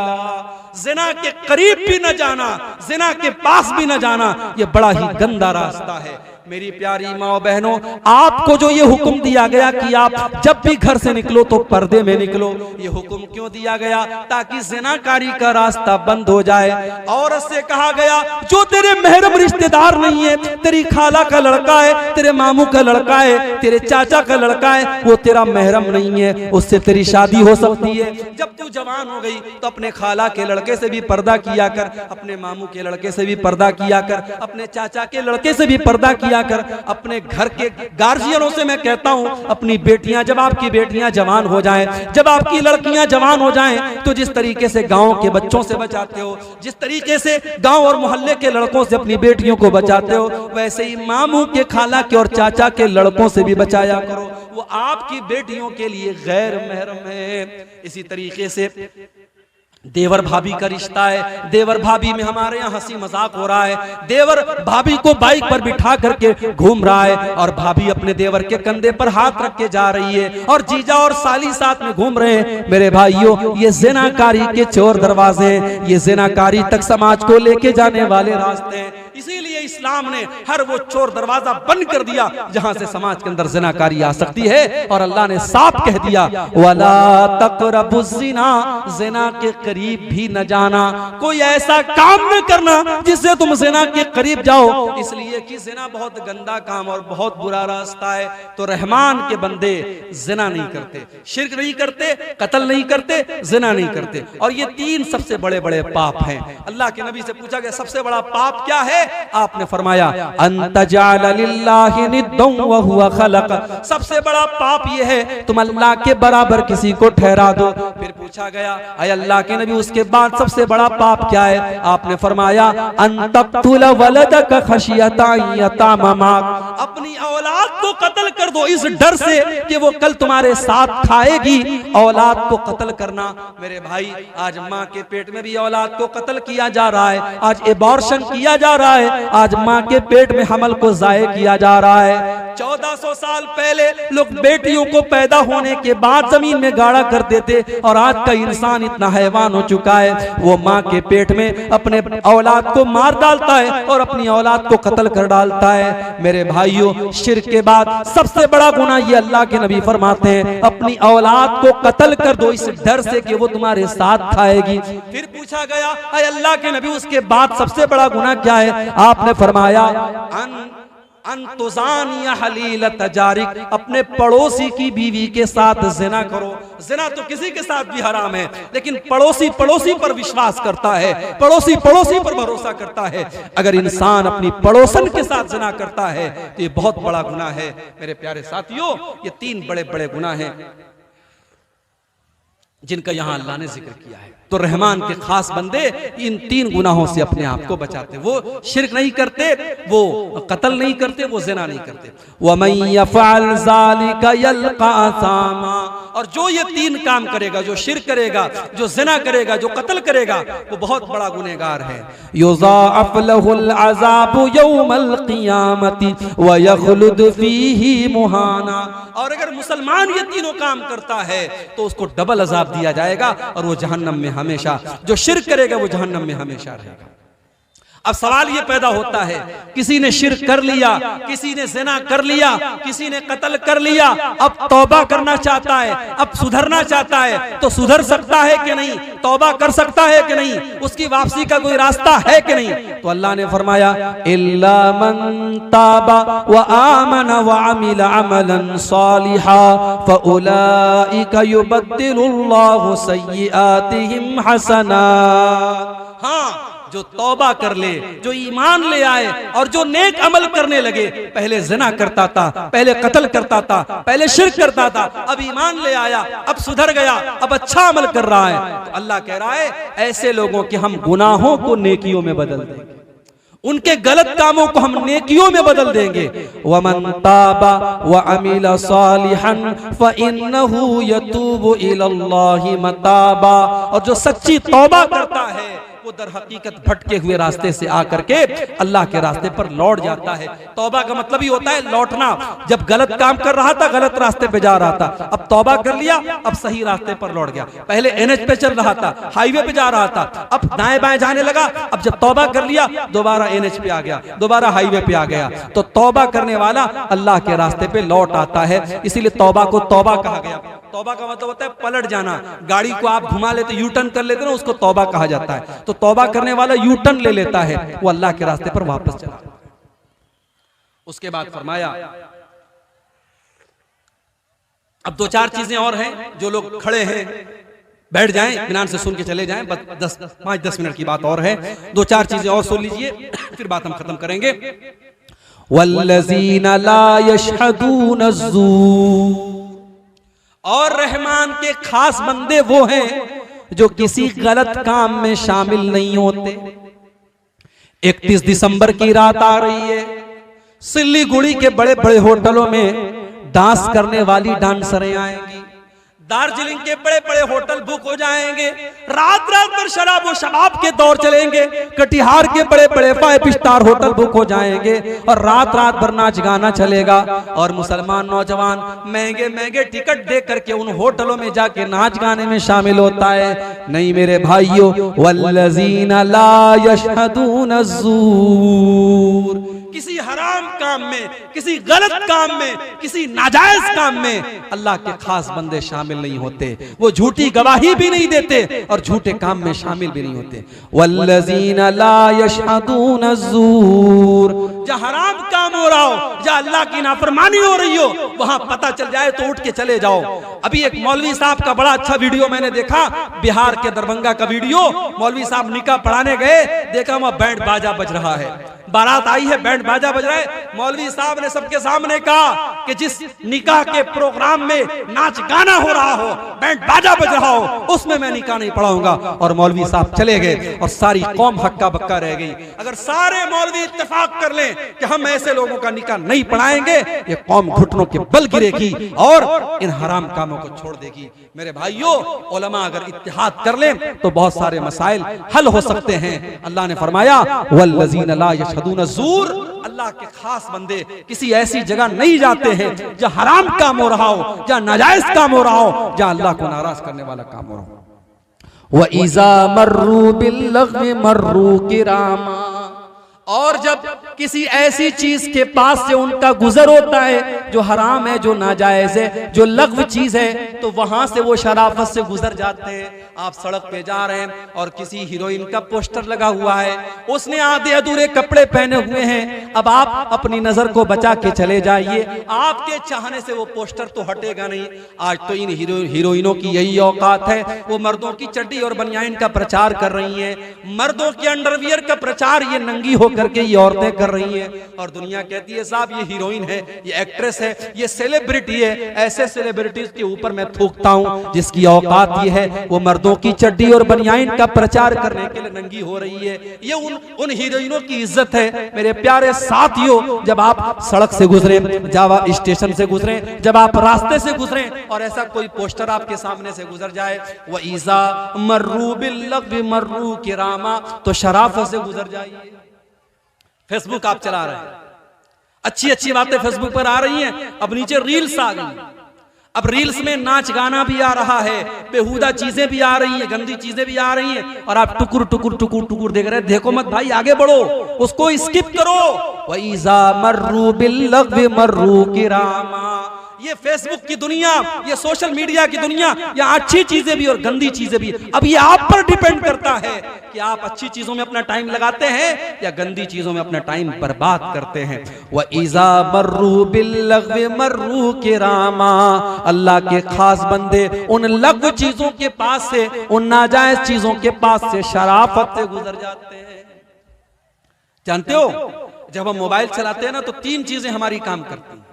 जिना के करीब भी न जाना, जिना के पास भी न जाना, ये बड़ा ही गंदा रास्ता है। मेरी प्यारी माँ और बहनों, आपको जो ये हुक्म दिया गया कि आप जब भी घर से निकलो तो पर्दे में निकलो, ये हुक्म क्यों दिया गया? ताकि ज़िनाकारी का रास्ता बंद हो जाए। औरत से कहा गया जो तेरे महरम रिश्तेदार नहीं है, तेरी खाला का लड़का है, तेरे मामू का लड़का है, तेरे चाचा का लड़का है, वो तेरा महरम नहीं है, उससे तेरी शादी हो सकती है। जब तू जवान हो गई तो अपने खाला के लड़के से भी पर्दा किया कर, अपने मामू के लड़के से भी पर्दा किया कर, अपने चाचा के लड़के से भी पर्दा किया कर। अपने घर के गार्जियनों से मैं कहता हूं, अपनी बेटियां, जब आपकी बेटियां जवान हो जाएं, जब आपकी लड़कियां जवान हो जाएं, तो जिस तरीके से गांव के बच्चों से बचाते हो, जिस तरीके से गांव और मोहल्ले के लड़कों से अपनी बेटियों को बचाते हो, वैसे ही मामू के, खाला के और चाचा के लड़कों से भी बचाया करो। वो आपकी बेटियों के लिए गैर महरम है। इसी तरीके से देवर भाभी का रिश्ता है। देवर भाभी में हमारे यहाँ हंसी मजाक हो रहा है। देवर भाभी को बाइक पर बिठा करके घूम रहा है और भाभी अपने देवर के कंधे पर हाथ रख के जा रही है और जीजा और साली साथ में घूम रहे हैं। मेरे भाइयों, ये ज़िनाकारी के चोर दरवाजे हैं, ये ज़िनाकारी तक समाज को लेके जाने वाले रास्ते हैं। इसीलिए इस्लाम ने हर वो चोर दरवाजा बंद कर दिया जहां से समाज के अंदर ज़िनाकारी आ सकती है। और अल्लाह ने साफ कह दिया, वला तक़रबुज़्ज़िना, ज़िना के करीब भी न जाना, कोई ऐसा काम न करना जिससे तुम ज़िना के करीब जाओ, इसलिए कि ज़िना बहुत गंदा काम और बहुत बुरा रास्ता है। तो रहमान के बंदे ज़िना नहीं करते, शिर्क नहीं करते, कत्ल नहीं करते, ज़िना नहीं करते। और ये तीन सबसे बड़े बड़े पाप हैं। अल्लाह के नबी से पूछा गया सबसे बड़ा पाप क्या है? आपने फरमाया अंतजाल लिल्लाहि निद्दन व हुवा खलक, सबसे बड़ा पाप ये है तुम अल्लाह के बराबर किसी को ठहरा दो। फिर पूछा गया अय अल्लाह के नबी उसके बाद सबसे बड़ा पाप क्या है? आपने फरमाया अन तक़तुल वलदक खशियता यतामा, अपनी औलाद को कत्ल कर दो इस डर से कि वो कल तुम्हारे साथ खाएगी। औलाद को कत्ल करना, मेरे भाई, आज माँ के पेट में भी औलाद को कत्ल किया जा रहा है, आज एबॉर्शन किया जा रहा है, आज माँ के पेट में हमल को जाये किया जा रहा है। 1400 साल पहले लोग बेटियों को पैदा होने के बाद जमीन में गाड़ा करते थे और आज का इंसान इतना हैवान हो चुका है, वो माँ के पेट में अपने औलाद को मार डालता है और अपनी औलाद को कत्ल कर डालता है। मेरे भाइयों, शिर्क के बाद सबसे बड़ा गुनाह ये अल्लाह के नबी फरमाते हैं अपनी औलाद को कत्ल कर दो इस डर से कि वो तुम्हारे साथ खाएगी। फिर पूछा गया अय अल्लाह के नबी उसके बाद सबसे बड़ा गुनाह क्या है? आपने फरमाया अंतुजानिया हलील तजारिक, अपने पड़ोसी की बीवी के साथ जिना करो। जिना तो किसी के साथ भी हराम है, लेकिन पड़ोसी पड़ोसी पर विश्वास करता है, पड़ोसी पड़ोसी पर भरोसा करता है। अगर इंसान अपनी पड़ोसन के साथ जिना करता है तो ये बहुत बड़ा गुनाह है। मेरे प्यारे साथियों, ये तीन बड़े बड़े गुनाह हैं जिनका यहां अल्लाह ने जिक्र किया है। तो रहमान के खास बंदे इन तीन गुनाहों से अपने आप को बचाते। वो शिर्क नहीं करते, वो कत्ल नहीं करते, वो ज़िना नहीं करते। वमन यफ़अल ज़ालिका यल्क़ा असामा, और जो ये 3 काम करेगा, जो शिर्क करेगा, जो ज़िना करेगा, जो कत्ल करेगा, वो बहुत बड़ा गुनहगार है। युज़ाअफ़ लहुल अज़ाबु यौमल क़ियामति व यख़लुद फ़ीही मुहाना। और अगर मुसलमान ये तीनों काम करता है तो उसको डबल अज़ाब दिया जाएगा और वो जहन्नम में हमेशा, जो शिर्क करेगा वो जहन्नम में हमेशा रहेगा। अब सवाल ये पैदा होता है, किसी ने शिर्क कर लिया, किसी ने ज़िना कर लिया, किसी ने कत्ल कर लिया, अब तौबा करना चाहता है, अब सुधरना चाहता है, तो सुधर सकता है कि नहीं? तौबा कर सकता है कि नहीं? उसकी वापसी का कोई रास्ता है कि नहीं? तो अल्लाह ने फरमाया इल्ला मन ताबा व आमन व अमिल अमलन सालिहा फउलाइका युबद्दिलुल्लाहु सय्यिआतिहिम हसनात। हाँ, जो तौबा कर ले, जो ईमान ले आए और जो नेक अमल करने लगे, पहले ज़िना करता था, पहले कत्ल करता था, पहले शिर्क करता था, अब ईमान ले आया, अब सुधर गया, अब अच्छा अमल कर रहा है, तो अल्लाह कह रहा है ऐसे लोगों के हम गुनाहों को नेकियों में बदल देंगे, उनके गलत कामों को हम नेकियों में बदल देंगे। वमन ताबा व अमिल सालिहन फइन्नहु यतूबु इलल्लाहि मताबा। और जो सच्ची तौबा करता है वो दर हकीकत भटके हुए रास्ते से आकर के अल्लाह के रास्ते पर लौट जाता है। तौबा का मतलब ही होता है लौटना। जब गलत काम कर रहा था, गलत रास्ते पे जा रहा था, अब तौबा कर लिया, अब सही रास्ते पर लौट गया। पहले एनएच पे चल रहा था, हाईवे पे जा रहा था, अब दाएं बाएं जाने लगा, अब जब तौबा कर लिया दोबारा एनएच पे आ गया, दोबारा हाईवे पे आ गया। तो तौबा करने वाला अल्लाह के रास्ते पे लौट आता है, इसीलिए तौबा को तौबा कहा गया। तौबा का मतलब होता है पलट जाना। गाड़ी को आप घुमा लेते, यू टर्न कर लेते ना, उसको तौबा कहा जाता है। तो तौबा करने वाला यू टर्न ले लेता है, वो अल्लाह के रास्ते पर वापस चला। उसके बाद फरमाया अब 2-4 चीजें और हैं, जो लोग खड़े हैं बैठ जाएं, इत्मीनान से सुन के चले जाएं, बस 5-10 मिनट की बात और है। 2-4 चीजें और सुन लीजिए, फिर बात हम खत्म करेंगे। वल्लज़ीना ला यशहदून अज़्ज़ूर। और रहमान के खास बंदे वो हैं जो किसी गलत काम में शामिल नहीं होते। 31 दिसंबर की रात आ रही है, सिल्लीगुड़ी के बड़े बड़े होटलों में डांस करने वाली डांसरें आएंगी, दार्जिलिंग के बड़े बड़े होटल बुक हो जाएंगे, रात रात भर शराब और शबाब के दौर चलेंगे, कटिहार के बड़े बड़े 5 स्टार होटल बुक हो जाएंगे और रात रात भर नाच गाना चलेगा। और मुसलमान नौजवान महंगे महंगे टिकट दे करके उन होटलों में जाके नाच गाने में शामिल होता है। नहीं मेरे भाइयों, वल्लज़ीना ला यशहदून अज़्ज़ूर। किसी हराम काम में, किसी गलत काम में, किसी नाजायज काम में अल्लाह के खास बंदे शामिल नहीं होते। वो झूठी गवाही भी नहीं देते और झूठे काम में शामिल भी नहीं होते। वल्लज़ीना ला यशहदून अज़्ज़ूर। जहाँ हराम काम हो रहा हो, जहाँ अल्लाह की नाफरमानी हो रही हो, वहां पता चल जाए तो उठ के चले जाओ। अभी एक मौलवी साहब का बड़ा अच्छा वीडियो मैंने देखा, बिहार के दरभंगा का वीडियो। मौलवी साहब निकाह पढ़ाने गए, देखा वहां बैंड बाजा बज रहा है, बारात आई है, बैंड बाजा बज रहा है। मौलवी साहब ने सबके सामने कहा कि जिस निकाह के प्रोग्राम में नाच गाना हो रहा हो, बैंड बाजा बज रहा हो, उसमें मैं निकाह नहीं पढ़ाऊंगा। और मौलवी साहब चले गए और सारी कौम हक्का बक्का रह गई। अगर सारे मौलवी इत्तेफाक कर लें कि हम ऐसे लोगों का निकाह नहीं पढ़ाएंगे, ये कौम घुटनों के बल गिरेगी और इन हराम कामों को छोड़ देगी। मेरे भाइयों, उलमा अगर इत्तिहाद कर लें तो बहुत सारे मसाइल हल हो सकते हैं। अल्लाह ने फरमाया वल्लज़ीना ला यशहदून अज़्ज़ूर। अल्लाह के खास बंदे किसी ऐसी जगह नहीं जाते हैं जहाँ हराम काम हो रहा हो, जहाँ नाजायज काम हो रहा हो, जहाँ अल्लाह को नाराज करने वाला काम हो रहा हो। व इज़ा मर्रू बिल्लग़्वी मर्रू किरामा। और जब किसी ऐसी चीज के पास से उनका गुजर होता है जो हराम है, जो नाजायज है, जो लग़्व चीज है, तो वहां से वो शराफत से गुजर जाते हैं। आप सड़क पे जा रहे हैं और किसी हीरोइन का पोस्टर लगा हुआ है, उसने आधे अधूरे कपड़े पहने हुए हैं, अब आप अपनी नजर को बचा के चले जाइए, आपके चाहने से वो पोस्टर तो हटेगा नहीं। आज तो इन हीरोइनों की यही औकात है, वो मर्दों की चड्डी और बनियाइन का प्रचार कर रही हैं, मर्दों के अंडरवियर का प्रचार ये नंगी होकर के ये औरतें कर कर रही हैं और दुनिया कहती है साहब ये हीरोइन है, ये एक्ट्रेस है, ये सेलिब्रिटी है। ऐसे सेलिब्रिटीज के ऊपर मैं थूकता हूं जिसकी औकात ये है वो मर्दों की चड्डी और बनियाइन का प्रचार करने के लिए नंगी हो रही है। ये उन हीरोइनों की इज्जत है। मेरे प्यारे साथियों, जब आप सड़क से गुजरे, जब आप स्टेशन से गुजरे, जब आप रास्ते से गुजरे और ऐसा कोई पोस्टर आपके सामने से गुजर जाए, वो ईजा मर्रू बिल्लग़्व मर्रू किरामा, तो शराफत से गुजर जाइए। फेसबुक आप चला रहे हैं, अच्छी अच्छी बातें फेसबुक पर आ रही हैं, अब नीचे रील्स आ गई। अब रील्स में नाच गाना भी आ रहा है, बेहुदा चीजें भी आ रही हैं, गंदी चीजें भी आ रही हैं और आप टुकुर टुकुर टुकुर टुकुर देख रहे हैं। देखो मत भाई, आगे बढ़ो, उसको स्किप करो। वइज़ा मर्रू बिल्लग़्व मर्रू किरामा। ये फेसबुक की दुनिया, ये सोशल मीडिया की दुनिया, ये अच्छी चीजें भी और गंदी चीजें भी, अब ये आप पर डिपेंड करता है कि आप अच्छी चीजों में अपना टाइम लगाते हैं या गंदी चीजों में अपना टाइम बर्बाद करते हैं। वइज़ा मर्रू बिल्लग़्व मर्रू किरामा। अल्लाह के खास बंदे उन लग़्व चीजों के पास से, उन नाजायज चीजों के पास से शराफत से गुजर जाते हैं। जानते हो, जब हम मोबाइल चलाते हैं ना तो तीन चीजें हमारी काम करती हैं।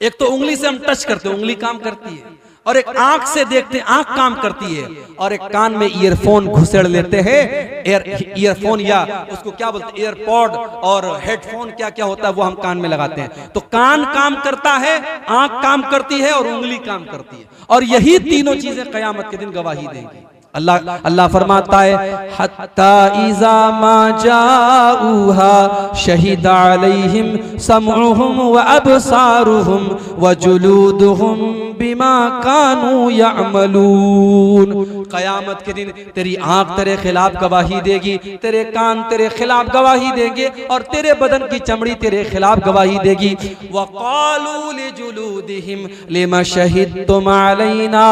एक तो उंगली से हम टच करते हैं, उंगली काम करती है, और एक आंख से देखते हैं, आंख काम करती है, और एक कान में ईयरफोन घुसेड़ लेते हैं। ईयरफोन या उसको क्या बोलते हैं, एयरपॉड और हेडफोन, क्या क्या होता है वो हम कान में लगाते हैं। तो कान काम करता है, आंख काम करती है और उंगली काम करती है, और यही तीनों चीजें क़यामत के दिन गवाही देंगी। अल्लाह फरमाता है हत्ता इज़ा मा जाऊहा शहीद अलैहिम समउहुम व अबसारुहुम व जुलूदुहुम बिमा कानू यअमलून। क़यामत के दिन तेरी आंख तेरे खिलाफ गवाही देगी, तेरे कान तेरे खिलाफ गवाही देंगे और तेरे बदन की चमड़ी तेरे खिलाफ गवाही देगी। व क़ालू लिजुलूदिहिम लिमा शहिदतुम अलैना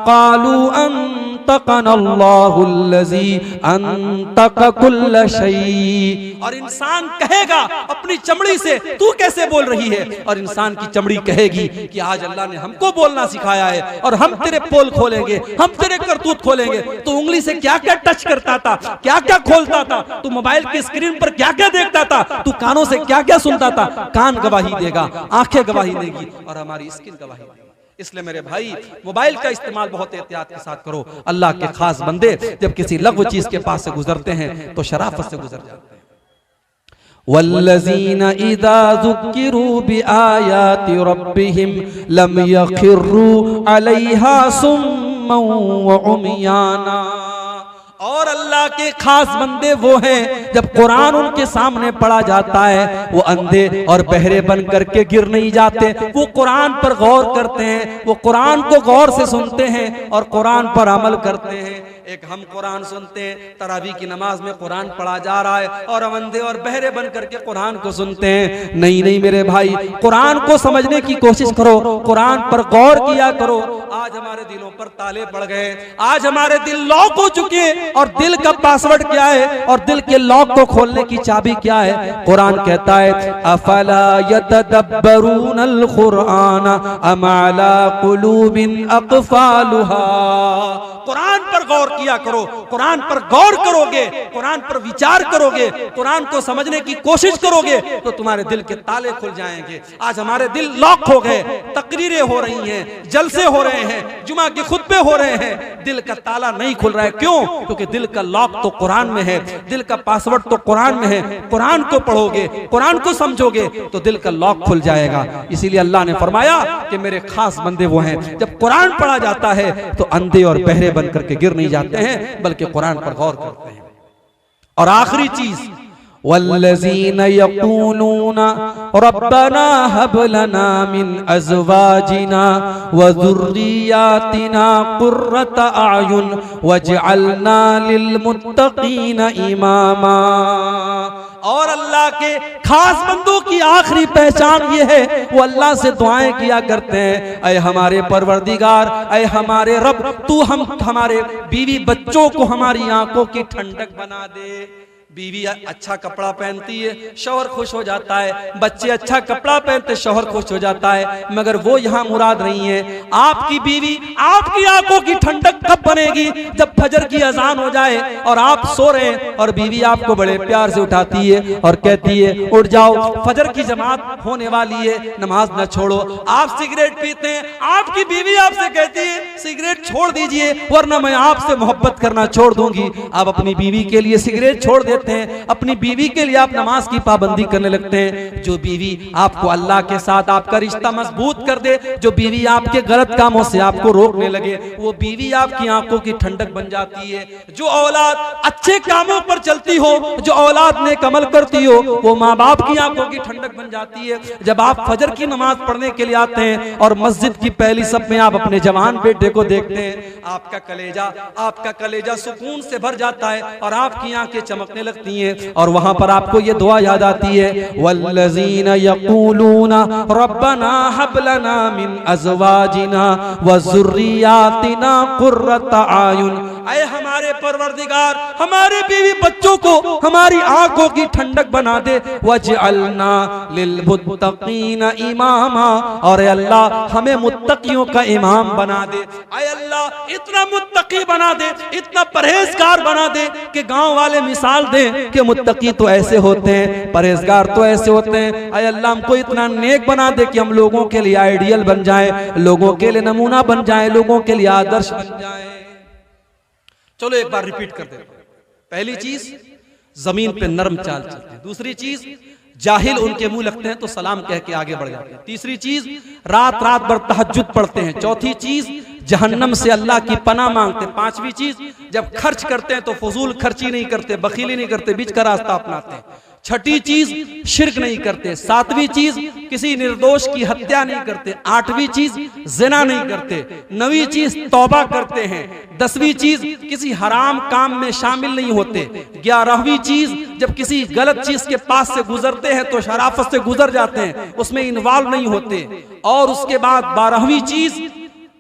क़ालू अन्तक़नल्लाहुल्लज़ी अन्तक़ कुल्ल शै। और इंसान कहेगा अपनी चमड़ी से तू कैसे बोल रही है, और इंसान की चमड़ी कहेगी कि आज अल्लाह ने हमको बोलना सिखाया है और हम तेरे पोल खोलेंगे, हम तेरे करतूत खोलेंगे। तू उंगली से क्या क्या टच करता था, क्या क्या खोलता था, तू मोबाइल की स्क्रीन पर क्या क्या देखता था, तू कानों से क्या क्या सुनता था। कान गवाही देगा, आंखें गवाही देगी और हमारी स्किन गवाही देगी। इसलिए मेरे भाई, मोबाइल का इस्तेमाल बहुत एहतियात के साथ करो। अल्लाह के खास बंदे जब किसी लग़्व चीज के पास से गुजरते हैं तो शराफत से गुजर जाते हैं। वल्लज़ीना इज़ा ज़ुक्किरू बिआयाति रब्बिहिम लम यख़िर्रू अलैहा सुम्मन व उम्याना। और अल्लाह के खास बंदे वो हैं जब कुरान उनके सामने पढ़ा जाता है वो अंधे और बहरे बन करके गिर नहीं जाते। वो कुरान पर गौर करते हैं, वो कुरान को गौर से सुनते हैं और कुरान पर अमल करते हैं। एक हम कुरान सुनते हैं, तरावी की नमाज में कुरान पढ़ा जा रहा है और हम अंधे और बहरे बन करके कुरान को सुनते हैं। नहीं नहीं मेरे भाई, कुरान को समझने की कोशिश करो, कुरान पर गौर किया करो। आज हमारे दिलों पर ताले पड़ गए, आज हमारे दिल लॉक हो चुके हैं, और दिल का पासवर्ड क्या है और दिल के लॉक को खोलने की चाबी क्या है। कुरान कहता है अफला यतदब्बरूनल कुरान अम अला कुलूबिन अक़फ़ालुहा। कुरान पर गौर किया करो, कुरान पर गौर करोगे, कुरान पर विचार करोगे, कुरान को समझने की कोशिश करोगे तो तुम्हारे दिल के ताले खुल जाएंगे। आज हमारे दिल लॉक हो गए, तकरीरें हो रही हैं, जलसे हो रहे हैं, जुमा के खुतबे हो रहे हैं, दिल का ताला नहीं खुल रहा है। क्यों? क्योंकि दिल का लॉक तो कुरान में है, दिल का पासवर्ड तो कुरान में है। कुरान को पढ़ोगे, कुरान को समझोगे तो दिल का लॉक खुल जाएगा। इसीलिए अल्लाह ने फरमाया कि मेरे खास बंदे वो हैं जब कुरान पढ़ा जाता है तो अंधे और बहरे बन करके गिर नहीं जाते हैं बल्कि कुरान पर गौर करते हैं। और आखिरी चीज, वल्लज़ीना यक़ूलूना रब्बना हब लना मिन अज़वाजिना व ज़ुर्रिय्यातिना क़ुर्रता अयुन वजअलना लिलमुत्तक़ीना इमामा। और अल्लाह के खास बंदों की आखिरी पहचान ये है, वो अल्लाह से दुआएं किया करते हैं, ऐ हमारे परवरदिगार, ऐ हमारे रब, तू हमारे बीवी बच्चों को हमारी आंखों की ठंडक बना दे। बीवी अच्छा कपड़ा पहनती है, शौहर खुश हो जाता है, बच्चे अच्छा कपड़ा पहनते, शौहर खुश हो जाता है। मगर वो यहाँ मुराद नहीं है। आपकी बीवी आपकी आंखों की ठंडक कब बनेगी? जब फजर की अजान हो जाए और आप सो रहे हैं और बीवी आपको बड़े प्यार से उठाती है और कहती है उठ जाओ, फजर की जमात होने वाली है, नमाज न छोड़ो। आप सिगरेट पीते हैं, आपकी बीवी आपसे कहती है सिगरेट छोड़ दीजिए वरना मैं आपसे मोहब्बत करना छोड़ दूंगी। आप अपनी बीवी के लिए सिगरेट छोड़ देते हैं, अपनी बीवी के लिए आप नमाज की पाबंदी करने लगते हैं। जो बीवी आपको अल्लाह के साथ आपका रिश्ता मजबूत कर दे, जो बीवी आपके गलत कामों से आपको रोकने लगे, वो बीवी आपकी आंखों की ठंडक बन जाती है। जो औलाद अच्छे कामों पर चलती हो, जो औलाद नेक अमल करती हो, वो माँ बाप की आंखों की ठंडक बन जाती है। जब आप फजर की नमाज पढ़ने के लिए आते हैं और मस्जिद की पहली सफ में आप अपने जवान बेटे को देखते हैं, आपका कलेजा सुकून से भर जाता है और आपकी आंखें चमकने लगती हैं। और वहां पर आपको ये दुआ याद आती है, वल्लज़ीना यक़ूलूना रब्बना हब लना मिन अज़वाजिना व ज़ुर्रियातिना क़ुर्रता आयुन। ऐ हमारे परवरदिगार, हमारे बीवी बच्चों को हमारी आंखों की ठंडक बना दे, वजअलना लिलमुत्तक़ीना इमामा, और अल्लाह हमें मुत्तकियों का इमाम बना दे। ऐ अल्लाह इतना मुत्तकी बना दे, इतना परहेजगार बना दे कि गांव वाले मिसाल दें कि मुत्तकी तो ऐसे होते हैं, परहेजगार तो ऐसे होते हैं। ऐ अल्लाह हमको इतना नेक बना दे कि हम लोगों के लिए आइडियल बन जाए, लोगों के लिए नमूना बन जाए, लोगों के लिए आदर्श बन जाए। चलो एक बार रिपीट कर दे। पहली चीज जमीन पे नरम चाल चलते हैं। दूसरी चीज जाहिल उनके मुंह लगते हैं तो सलाम कह के आगे बढ़ जाते हैं। तीसरी चीज रात रात भर तहज्जुद पढ़ते हैं। चौथी चीज जहन्नम से अल्लाह की पनाह मांगते हैं। पांचवी चीज जब खर्च करते हैं तो फजूल खर्ची नहीं करते, बखीली नहीं करते, बीच का रास्ता अपनाते हैं। छठी चीज शिर्क नहीं करते। सातवीं चीज किसी निर्दोष की हत्या नहीं करते। आठवीं चीज जिना नहीं करते। नवीं चीज तौबा करते हैं। 10वीं चीज किसी हराम काम में शामिल नहीं होते। 11वीं चीज जब किसी गलत चीज के पास से गुजरते हैं तो शराफत से गुजर जाते हैं, उसमें इन्वॉल्व नहीं होते। और उसके बाद 12वीं चीज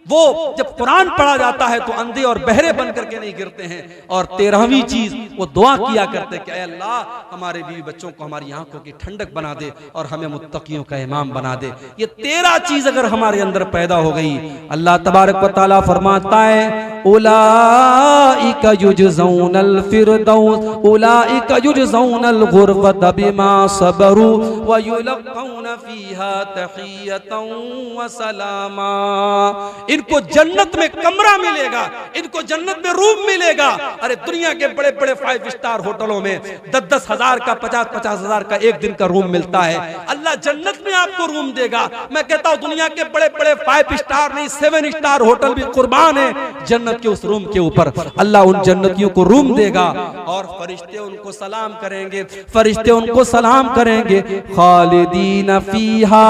वो जब कुरान पढ़ा जाता है तो अंधे और बहरे बन करके नहीं गिरते हैं। और 13वीं चीज वो दुआ किया करते कि अल्लाह हमारे बीवी बच्चों को हमारी आंखों की ठंडक बना दे और हमें मुत्तकियों का इमाम बना दे। ये 13 चीज अगर हमारे अंदर पैदा हो गई, अल्लाह तबारक व तआला फरमाता है उलाइका युजज़ौनल फिरदौस उलाइका युजज़ौनल गुरफत बिमा सबरू व युलक़ौना फीहा तहियतन व सलामा। इनको जन्नत में कमरा मिलेगा, इनको जन्नत में रूम मिलेगा। अरे दुनिया के बड़े बड़े 5 स्टार होटलों में 10-10 हजार का 50-50 हजार का एक दिन का रूम मिलता है। अल्लाह जन्नत में आपको रूम देगा। मैं कहता हूं दुनिया के बड़े बड़े 5 स्टार नहीं 7 स्टार होटल भी कुर्बान है जन्नत के उस रूम के ऊपर। अल्लाह उन जन्नतियों को रूम देगा और फरिश्ते उनको सलाम करेंगे, फरिश्ते उनको सलाम करेंगे। खालिदीन फीहा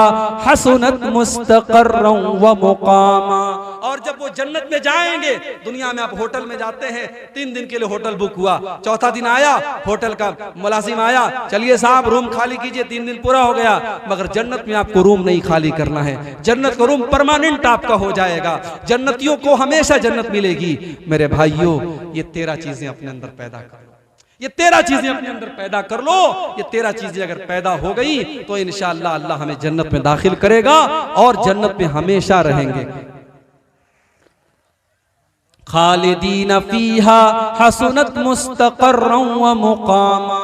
हसनत मुस्तक़र्रन व मुक़ामा। और जब वो जन्नत में जाएंगे, दुनिया में आप होटल में जाते हैं, 3 दिन के लिए होटल बुक हुआ, चौथा दिन आया होटल का मुलाजिम आया, चलिए साहब रूम खाली कीजिए, 3 दिन पूरा हो गया। मगर जन्नत में आपको रूम नहीं खाली करना है, जन्नत का रूम परमानेंट आपका हो जाएगा, जन्नतियों को हमेशा जन्नत मिलेगी। मेरे भाइयों ये 13 चीजें अपने अंदर पैदा कर लो, ये 13 चीजें अपने अंदर पैदा कर लो। ये 13 चीजें अगर पैदा हो गई तो इंशाअल्लाह अल्लाह हमें जन्नत में दाखिल करेगा और जन्नत में हमेशा रहेंगे। खालिदीन फीहा हसनत मुस्तक़र्रन व मुक़ामा।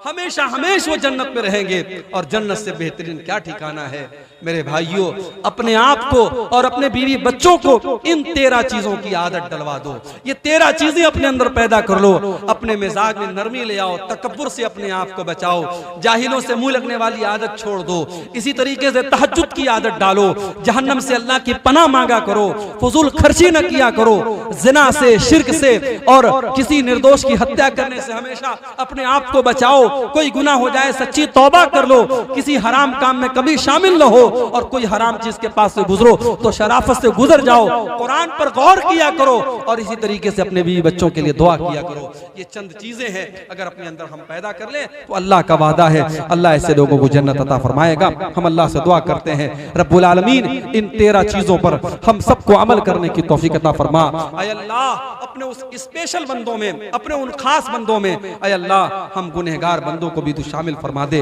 हमेशा हमेशा वो जन्नत में रहेंगे और जन्नत से बेहतरीन क्या ठिकाना है। मेरे भाइयों अपने आप को और अपने बीवी बच्चों को इन 13 चीजों की आदत डलवा दो। ये 13 चीजें अपने अंदर पैदा कर लो। अपने मिजाज में नरमी ले आओ, तकब्बुर से अपने आप को बचाओ, जाहिलों से मुंह लगने वाली आदत छोड़ दो। इसी तरीके से तहज्जुद की आदत डालो, जहन्नम से अल्लाह की पनाह मांगा करो, फजूल खर्ची न किया करो, जिना से, शिर्क से और किसी निर्दोष की हत्या करने से हमेशा अपने आप को बचाओ। कोई गुनाह हो जाए सच्ची तौबा कर लो, किसी हराम काम में कभी शामिल न हो और कोई हराम चीज के पास से गुजरो तो शराफत से गुजर जाओ। कुरान पर गौर किया करो और इसी तरीके से अपने बीवी बच्चों के लिए दुआ किया करो। ये चंद चीजें हैं अगर अपने अंदर हम पैदा कर लें तो अल्लाह का वादा है अल्लाह ऐसे लोगों को जन्नत अता फरमाएगा। हम अल्लाह से दुआ करते हैं रब्बुल आलमीन इन 13 चीजों पर हम सबको अमल करने की तौफीक अता फरमा। अय अल्लाह अपने उस स्पेशल बंदों में, अपने उन खास बंदों में अय अल्लाह हम गुनहगार बंदों को भी तू शामिल फरमा दे।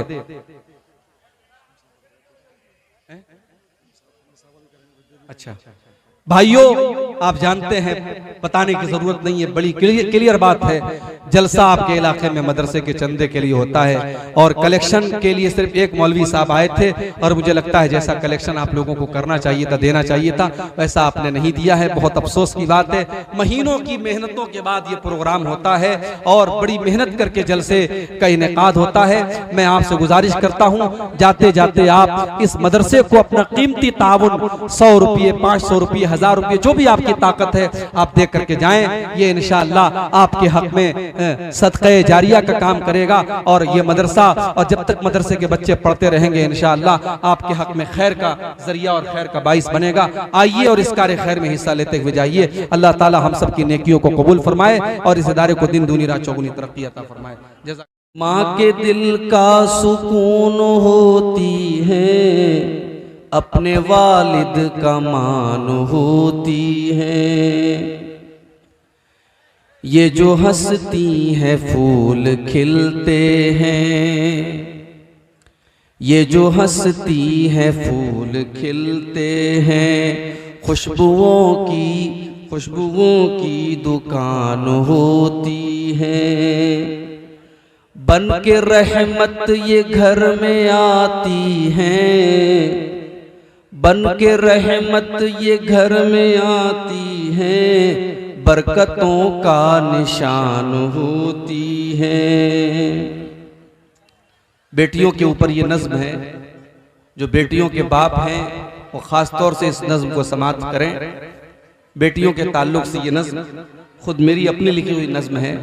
अच्छा भाइयों, आप जानते हैं, बताने की जरूरत नहीं है, बड़ी क्लियर बात है। जलसा आपके इलाके में मदरसे के चंदे के लिए होता है और कलेक्शन के लिए सिर्फ एक मौलवी साहब आए थे और मुझे लगता है जैसा कलेक्शन आप लोगों को करना चाहिए था, देना चाहिए था, वैसा आपने नहीं दिया है। बहुत अफसोस की बात है। महीनों की मेहनतों के बाद ये प्रोग्राम होता है और बड़ी मेहनत करके जलसे का इनेकाद होता है। मैं आपसे गुजारिश करता हूँ, जाते जाते आप इस मदरसे को अपना कीमती ताउन 100 रुपये, 500 रुपये, 1000 रुपये, जो भी आपकी ताकत है आप दे करके जाएं। ये इंशाअल्लाह आपके हक में सदक़े जारिया का काम करेगा और ये मदरसा, और जब तक मदरसे के बच्चे पढ़ते रहेंगे इंशाअल्लाह आपके हक में खैर का जरिया और खैर का बाइस बनेगा। आइए और इस कार्य खैर में हिस्सा लेते हुए जाइए। अल्लाह ताला हम सब की नेकियों को कबूल फरमाए और इस इदारे को दिन दूनी रात चौगुनी तरक्की अता फरमाए। माँ के दिल का सुकून होती है, अपने वालिद का मान होती है। ये जो हंसती है फूल खिलते हैं, ये जो हंसती है फूल खिलते हैं। खुशबुओं की दुकान होती है। बन के रहमत ये घर में आती है, बन के रहमत ये घर में आती है। बरकतों का निशान होती है। बेटियों के ऊपर ये नज्म है, जो बेटियों के बाप हैं वो खास तौर से इस नज्म को समाप्त करें। बेटियों के ताल्लुक से ये नज्म खुद मेरी अपनी लिखी हुई नज्म है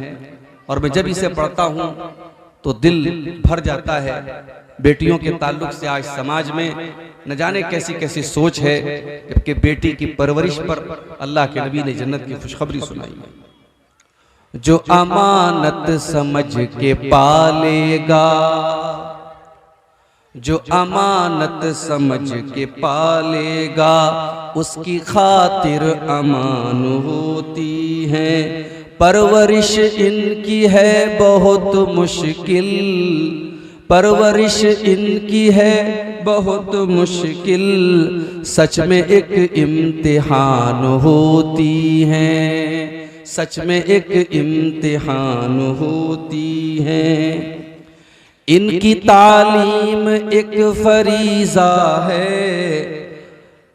और मैं जब इसे पढ़ता हूँ तो दिल भर जाता है। बेटियों के ताल्लुक से आज समाज में न जाने कैसी कैसी सोच है, जबकि बेटी की परवरिश पर अल्लाह के नबी ने जन्नत की खुशखबरी सुनाई है। जो अमानत समझ के पालेगा, जो अमानत समझ के पालेगा, उसकी खातिर अमान होती है। परवरिश इनकी है बहुत मुश्किल, परवरिश इनकी है बहुत मुश्किल। सच में एक इम्तिहान होती है, सच में एक इम्तिहान होती है। इनकी तालीम एक फरीज़ा है,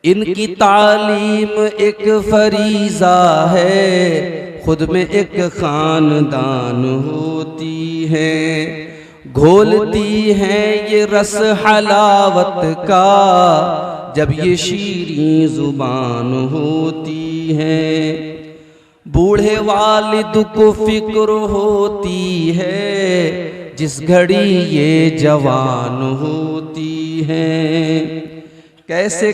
इनकी तालीम एक फरीज़ा है। खुद में एक खानदान होती है। घोलती है ये रस हलावत का, जब ये शीरीं जुबान होती है। बूढ़े वालिद को फिक्र होती है, जिस घड़ी ये जवान होती है। कैसे